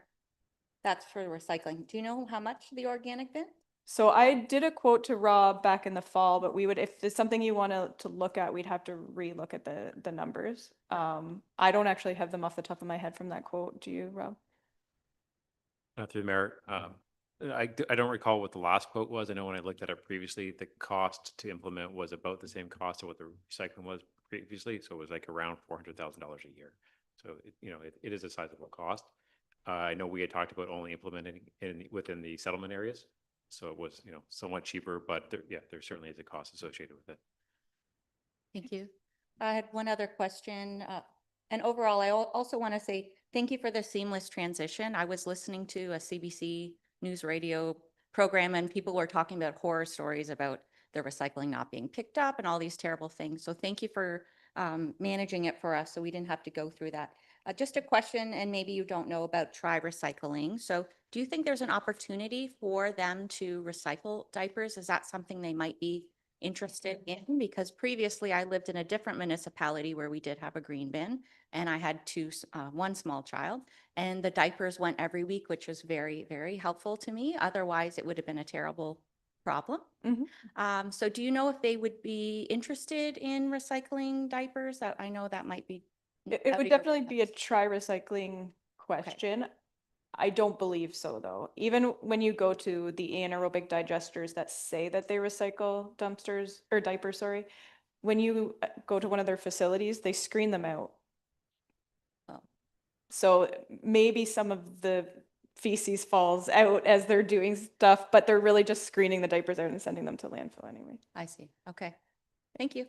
That's for recycling. Do you know how much the organic bin? So I did a quote to Rob back in the fall, but we would, if there's something you want to look at, we'd have to re-look at the numbers. I don't actually have them off the top of my head from that quote. Do you, Rob? Through the mayor, I don't recall what the last quote was. I know when I looked at it previously, the cost to implement was about the same cost of what the recycling was previously. So it was like around $400,000 a year. So, it is a sizable cost. I know we had talked about only implementing within the settlement areas. So it was, somewhat cheaper, but there certainly is a cost associated with it. Thank you. I had one other question. And overall, I also want to say thank you for the seamless transition. I was listening to a CBC News Radio program and people were talking about horror stories about the recycling not being picked up and all these terrible things. So thank you for managing it for us so we didn't have to go through that. Just a question, and maybe you don't know about Try Recycling. So do you think there's an opportunity for them to recycle diapers? Is that something they might be interested in? Because previously I lived in a different municipality where we did have a green bin and I had one small child, and the diapers went every week, which was very, very helpful to me. Otherwise it would have been a terrible problem. So do you know if they would be interested in recycling diapers? I know that might be. It would definitely be a try recycling question. I don't believe so, though. Even when you go to the anaerobic digesters that say that they recycle dumpsters or diapers, sorry, when you go to one of their facilities, they screen them out. Oh. So maybe some of the feces falls out as they're doing stuff, but they're really just screening the diapers out and sending them to landfill anyway. I see. Okay. Thank you.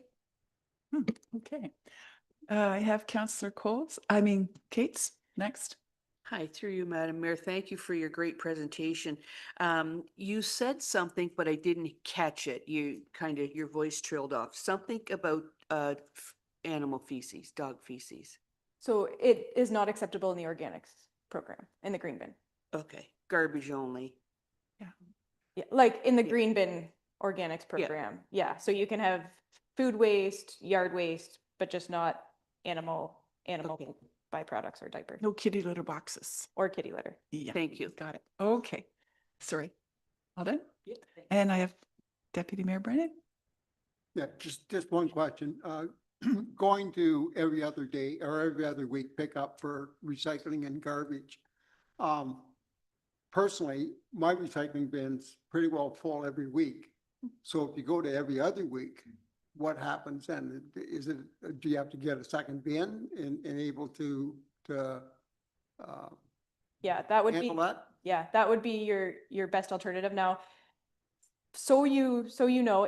Okay. I have Councillor Cates next. Hi, through you, Madam Mayor. Thank you for your great presentation. You said something, but I didn't catch it. Your voice trailed off. Something about animal feces, dog feces. So it is not acceptable in the organics program, in the green bin. Okay, garbage only. Yeah, like in the green bin organics program. Yeah, so you can have food waste, yard waste, but just not animal Okay. byproducts or diapers No kitty litter boxes. or kitty litter. Yeah, Thank you. got it. Okay. Sorry. All done? And I have Deputy Mayor Brennan. Yeah, just one question. Going to every other day or every other week pickup for recycling and garbage. Personally, my recycling bin's pretty well full every week. So if you go to every other week, what happens then? Is it, do you have to get a second bin and able to, Yeah, that would be, handle that? yeah, that would be your best alternative. Now, so you know,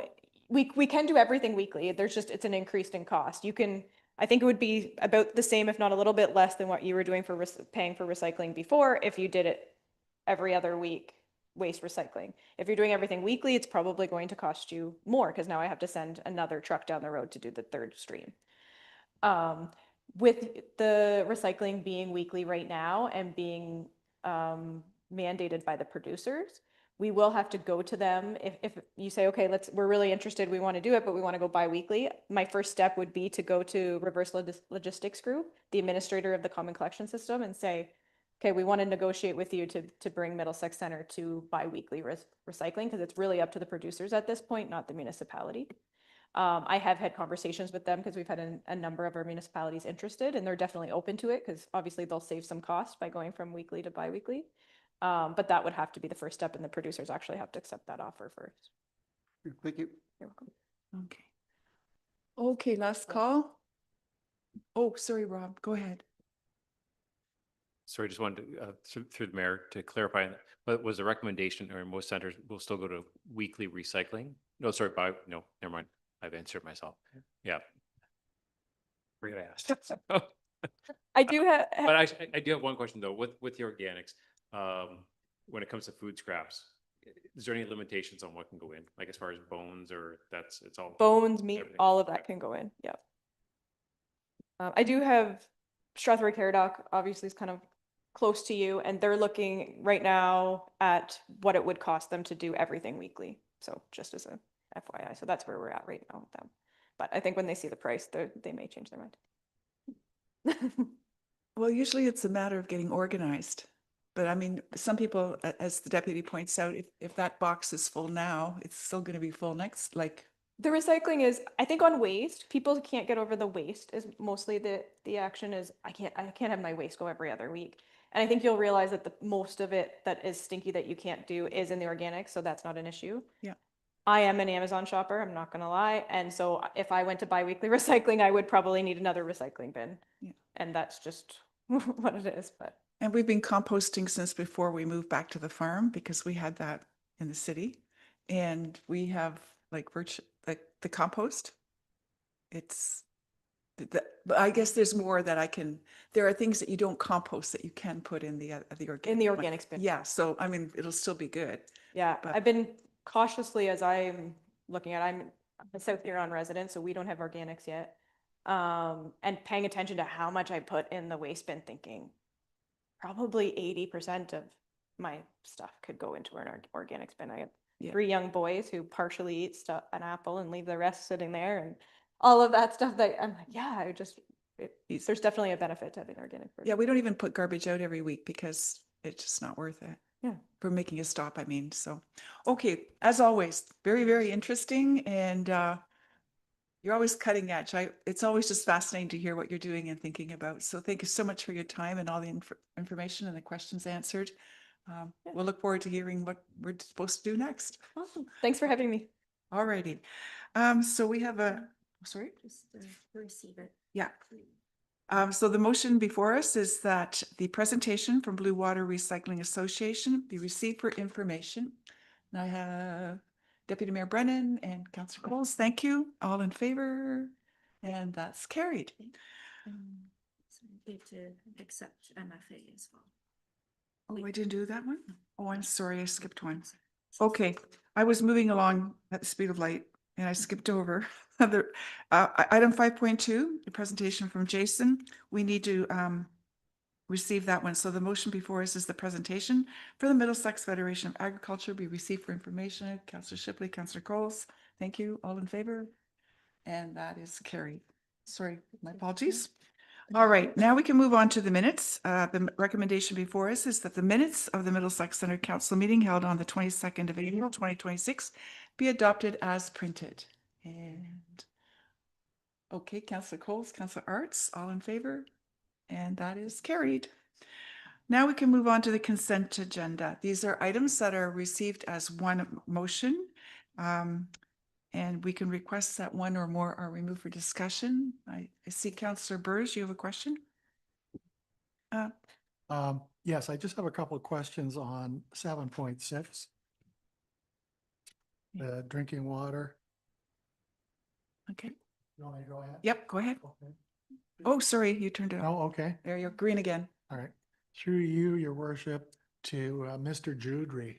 we can do everything weekly. There's just, it's an increase in cost. You can, I think it would be about the same, if not a little bit less than what you were doing for paying for recycling before, if you did it every other week, waste recycling. If you're doing everything weekly, it's probably going to cost you more because now I have to send another truck down the road to do the third stream. With the recycling being weekly right now and being mandated by the producers, we will have to go to them. If you say, okay, we're really interested, we want to do it, but we want to go bi-weekly. My first step would be to go to Reverse Logistics Group, the administrator of the common collection system, and say, okay, we want to negotiate with you to bring Middlesex Center to bi-weekly recycling, because it's really up to the producers at this point, not the municipality. I have had conversations with them because we've had a number of our municipalities interested, and they're definitely open to it because obviously they'll save some cost by going from weekly to bi-weekly. But that would have to be the first step, and the producers actually have to accept that offer first. Thank you. You're welcome. Okay. Okay, last call. Oh, sorry, Rob, go ahead. Sorry, just wanted to, through the mayor, to clarify, but was the recommendation, or most centers will still go to weekly recycling? No, sorry, no, never mind. I've answered myself. Yeah. Forget I asked. I do have, But I do have one question though, with the organics, when it comes to food scraps, is there any limitations on what can go in? Like as far as bones, or it's all? bones, meat, everything. all of that can go in. Yeah. I do have Strathroy Caradoc, obviously is kind of close to you, and they're looking right now at what it would cost them to do everything weekly. So just as a FYI, so that's where we're at right now with them. But I think when they see the price, they may change their mind. Well, usually it's a matter of getting organized. But I mean, some people, as the deputy points out, if that box is full now, it's still going to be full next, like. The recycling is, I think on waste, people can't get over the waste is mostly the action is, I can't have my waste go every other week. And I think you'll realize that the most of it that is stinky that you can't do is in the organic, so that's not an issue. Yeah. I am an Amazon shopper, I'm not gonna lie. And so if I went to bi-weekly recycling, I would probably need another recycling bin. Yeah. And that's just what it is, but. And we've been composting since before we moved back to the farm because we had that in the city. And we have like the compost. It's, but I guess there's more that there are things that you don't compost that you can put in the organic. In the one. organics bin. Yeah, so I mean, it'll still be good. Yeah, But- I've been cautiously as I'm looking at, I'm a South Huron resident, so we don't have organics yet. And paying attention to how much I put in the waste bin, thinking probably 80% of my stuff could go into an organics bin. I have Yeah. 3 young boys who partially eat an apple and leave the rest sitting there, and all of that stuff that I'm like, yeah, there's definitely a benefit to having organic. Yeah, we don't even put garbage out every week because it's just not worth it. Yeah. For making a stop, I mean, so. Okay, as always, very, very interesting, and you're always cutting edge. It's always just fascinating to hear what you're doing and thinking about. So thank you so much for your time and all the information and the questions answered. Yeah. We'll look forward to hearing what we're supposed to do next. Awesome. Thanks for having me. All righty. So we have sorry? Just receive it. Yeah. So the motion before us is that the presentation from Blue Water Recycling Association be received for information. And I have Deputy Mayor Brennan and Councillor Coles. Thank you. All in favor? And that's carried. So you get to accept MFA as well. Oh, I didn't do that one? Oh, I'm sorry. I skipped one. Okay. I was moving along at the speed of light and I skipped over item 5.2, the presentation from Jason. We need to receive that one. So the motion before us is the presentation for the Middlesex Federation of Agriculture be received for information. Councillor Shipley, Councillor Coles, thank you. All in favor? And that is carried. Sorry, my apologies. All right, now we can move on to the minutes. The recommendation before us is that the minutes of the Middlesex Center Council meeting held on the 22nd of April, 2026 be adopted as printed. And okay, Councillor Coles, Councillor Arts, all in favor? And that is carried. Now we can move on to the consent agenda. These are items that are received as one motion. And we can request that one or more are removed for discussion. I see Councillor Burrs, you have a question? Yes, I just have a couple of questions on 7.6. The drinking water. Okay. You want me to go ahead? Yep, go ahead. Okay. Oh, sorry, you turned it off. Oh, okay. There you're green again. All right. Through you, your worship, to Mr. Judry.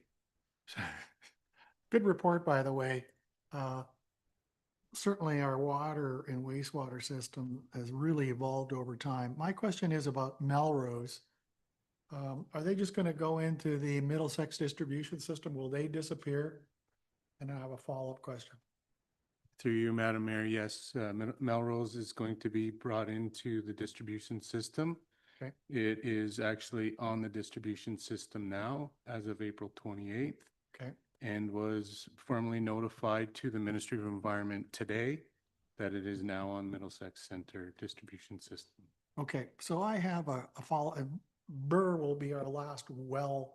Good report, by the way. Certainly our water and wastewater system has really evolved over time. My question is about Melrose. Are they just going to go into the Middlesex distribution system? Will they disappear? And I have a follow-up question. Through you, Madam Mayor, yes, Melrose is going to be brought into the distribution system. Okay. It is actually on the distribution system now as of April 28th. Okay. And was formally notified to the Ministry of Environment today that it is now on Middlesex Center distribution system. Okay, so I have a follow, Burr will be our last well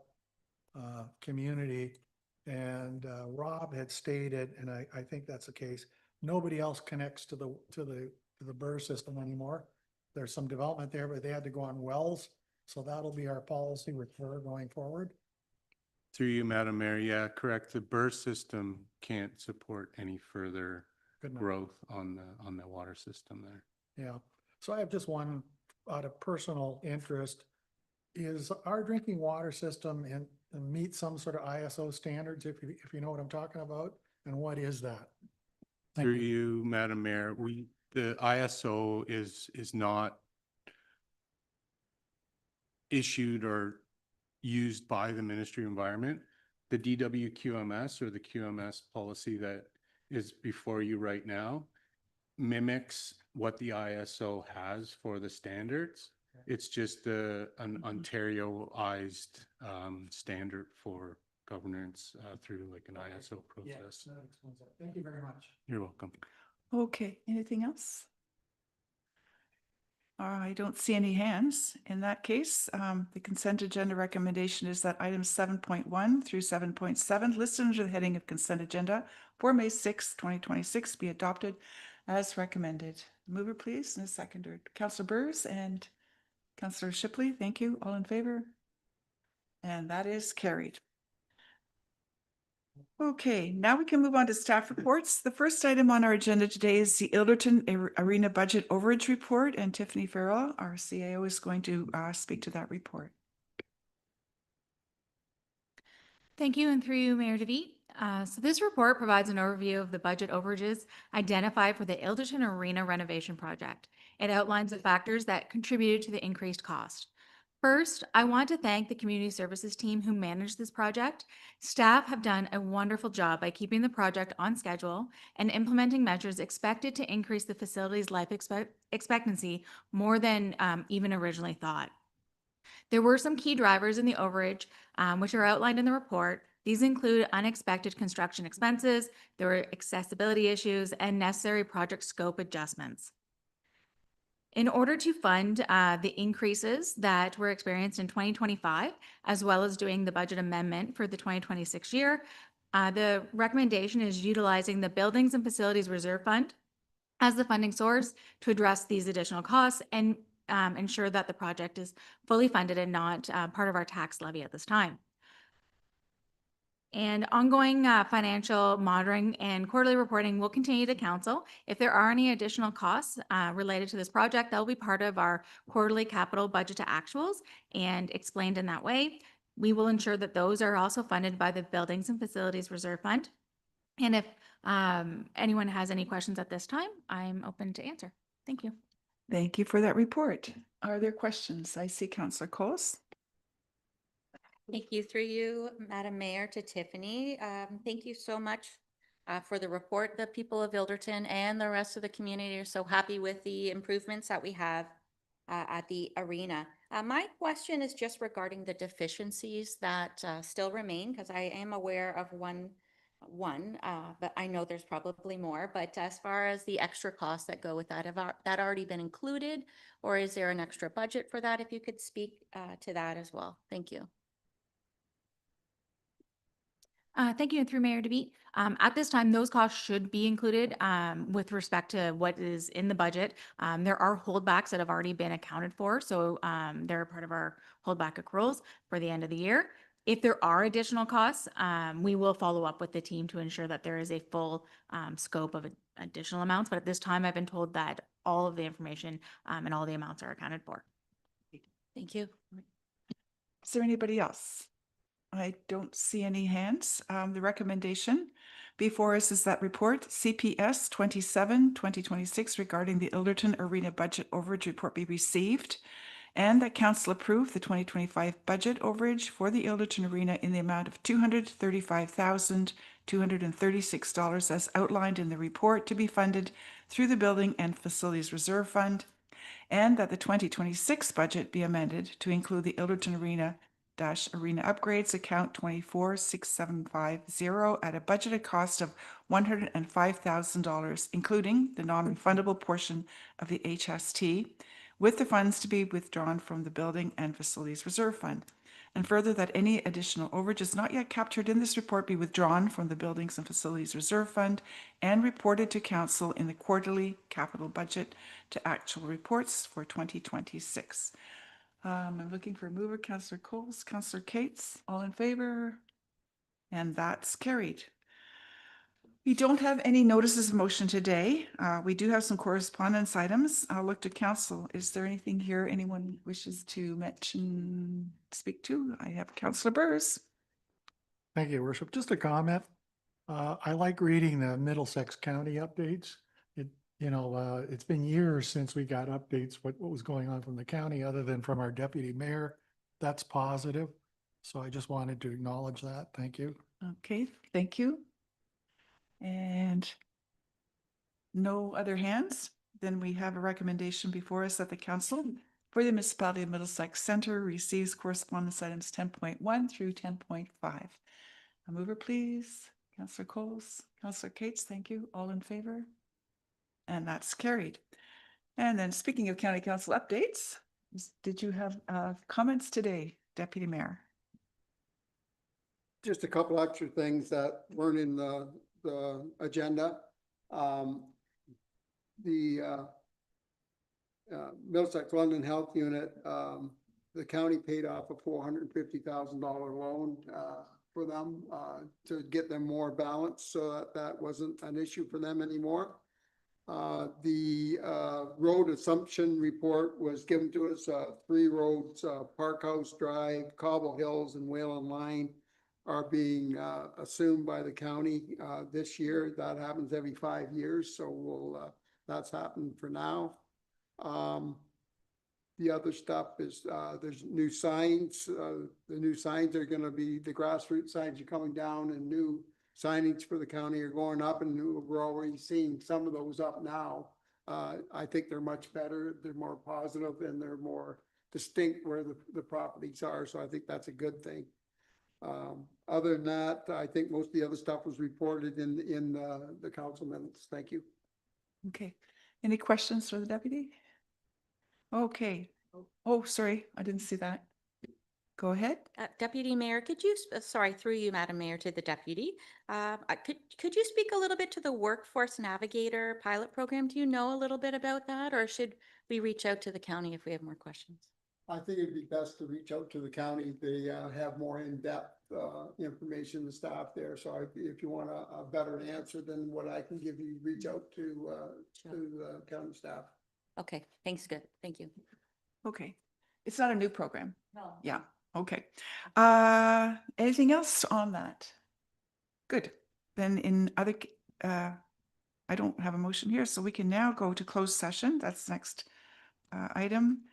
community. And Rob had stated, and I think that's the case, nobody else connects to the Burr system anymore. There's some development there, but they had to go on wells. So that'll be our policy with Burr going forward. Through you, Madam Mayor, yeah, correct. The Burr system can't support any further growth on the water system there. Yeah, so I have just one out of personal interest. Is our drinking water system and meet some sort of ISO standards, if you know what I'm talking about? And what is that? Thank Through you, Madam Mayor, the ISO is not issued or used by the Ministry of Environment. The DWQMS, or the QMS policy that is before you right now, mimics what the ISO has for the standards. It's just an Ontarioized standard for governance through like an ISO Yeah, process. that explains it. Thank you very much. You're welcome. Okay, anything else? I don't see any hands. In that case, the consent agenda recommendation is that items 7.1 through 7.7 listed under the heading of consent agenda for May 6, 2026 be adopted as recommended. Mover, please, and a seconder. Councillor Burrs and Councillor Shipley, thank you. All in favor? And that is carried. Okay, now we can move on to staff reports. The first item on our agenda today is the Ilderton Arena Budget Overage Report, and Tiffany Farrell, our CAO, is going to speak to that report. Thank you, and through you, Mayor DeVete. So this report provides an overview of the budget overages identified for the Ilderton Arena renovation project. It outlines the factors that contributed to the increased cost. First, I want to thank the community services team who managed this project. Staff have done a wonderful job by keeping the project on schedule and implementing measures expected to increase the facility's life expectancy more than even originally thought. There were some key drivers in the overage, which are outlined in the report. These include unexpected construction expenses, there were accessibility issues, and necessary project scope adjustments. In order to fund the increases that were experienced in 2025, as well as doing the budget amendment for the 2026 year, the recommendation is utilizing the Buildings and Facilities Reserve Fund as the funding source to address these additional costs and ensure that the project is fully funded and not part of our tax levy at this time. And ongoing financial monitoring and quarterly reporting will continue to council. If there are any additional costs related to this project, that will be part of our quarterly capital budget to actuals and explained in that way. We will ensure that those are also funded by the Buildings and Facilities Reserve Fund. And if anyone has any questions at this time, I'm open to answer. Thank you. Thank you for that report. Are there questions? I see Councillor Coles. Thank you. Through you, Madam Mayor, to Tiffany. Thank you so much for the report. The people of Ilderton and the rest of the community are so happy with the improvements that we have at the arena. My question is just regarding the deficiencies that still remain, because I am aware of one one, but I know there's probably more, but as far as the extra costs that go with that, have that already been included? Or is there an extra budget for that? If you could speak to that as well. Thank you. Thank you, and through Mayor DeVete. At this time, those costs should be included with respect to what is in the budget. There are holdbacks that have already been accounted for, so they're part of our holdback accruals for the end of the year. If there are additional costs, we will follow up with the team to ensure that there is a full scope of additional amounts. But at this time, I've been told that all of the information and all the amounts are accounted for. Thank you. Is there anybody else? I don't see any hands. The recommendation before us is that report CPS 27/2026 regarding the Ilderton Arena budget overage report be received, and that council approve the 2025 budget overage for the Ilderton Arena in the amount of $235,236 as outlined in the report to be funded through the Building and Facilities Reserve Fund, and that the 2026 budget be amended to include the Ilderton Arena upgrades account 246,750 at a budgeted cost of $105,000, including the non-refundable portion of the HST, with the funds to be withdrawn from the Building and Facilities Reserve Fund. And further, that any additional overages not yet captured in this report be withdrawn from the Buildings and Facilities Reserve Fund and reported to Council in the quarterly capital budget to actual reports for 2026. I'm looking for a mover, Councillor Coles, Councillor Cates, all in favor? And that's carried. We don't have any notices of motion today. We do have some correspondence items. I'll look to Council. Is there anything here anyone wishes to mention, speak to? I have Councillor Burrs. Thank you, Worship. Just a comment. I like reading the Middlesex County updates. It's been years since we got updates, what was going on from the county other than from our deputy mayor. That's positive. So I just wanted to acknowledge that. Thank you. Okay, thank you. And no other hands? Then we have a recommendation before us that the council for the municipality of Middlesex Centre receives correspondence items 10.1 through 10.5. A mover, please. Councillor Coles, Councillor Cates, thank you. All in favor? And that's carried. And then speaking of county council updates, did you have comments today, Deputy Mayor? Just a couple extra things that weren't in the agenda. The Middlesex London Health Unit, the county paid off a $450,000 loan for them to get them more balanced, so that wasn't an issue for them anymore. The road assumption report was given to us. 3 roads, Park House Drive, Cobble Hills, and Whalen Line are being assumed by the county this year. That happens every 5 years, so that's happened for now. The other stuff is there's new signs. The new signs are going to be, the grassroots signs are coming down, and new signage for the county are going up, and we're already seeing some of those up now. I think they're much better. They're more positive and they're more distinct where the properties are. So I think that's a good thing. Other than that, I think most of the other stuff was reported in the council minutes. Thank you. Okay. Any questions for the deputy? Okay. Oh, sorry, I didn't see that. Go ahead. Deputy Mayor, could you, sorry, through you, Madam Mayor, to the deputy. Could you speak a little bit to the Workforce Navigator pilot program? Do you know a little bit about that, or should we reach out to the county if we have more questions? I think it'd be best to reach out to the county. They have more in-depth information, the staff there. So if you want a better answer than what I can give you, reach out to the county staff. Okay, thanks. Good. Thank you. Okay. It's not a new program. No. Yeah. Okay. Anything else on that? Good. Then in other, I don't have a motion here, so we can now go to closed session. That's the next item.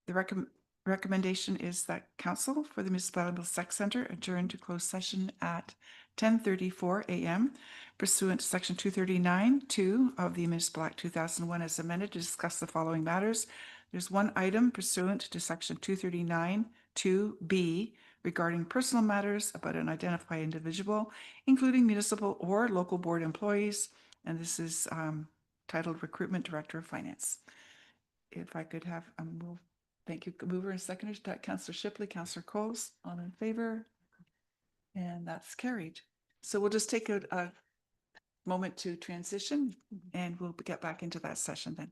The recommendation is that council for the Municipality Middlesex Centre adjourn to closed session at 10:34 a.m. pursuant to section 239(2) of the Municipal Act 2001 as amended to discuss the following matters. There's one item pursuant to section 239(2)(b) regarding personal matters about an identified individual, including municipal or local board employees. And this is titled Recruitment Director of Finance. If I could have a move, thank you, mover and seconder, Councillor Shipley, Councillor Coles, all in favor? And that's carried. So we'll just take a moment to transition and we'll get back into that session then.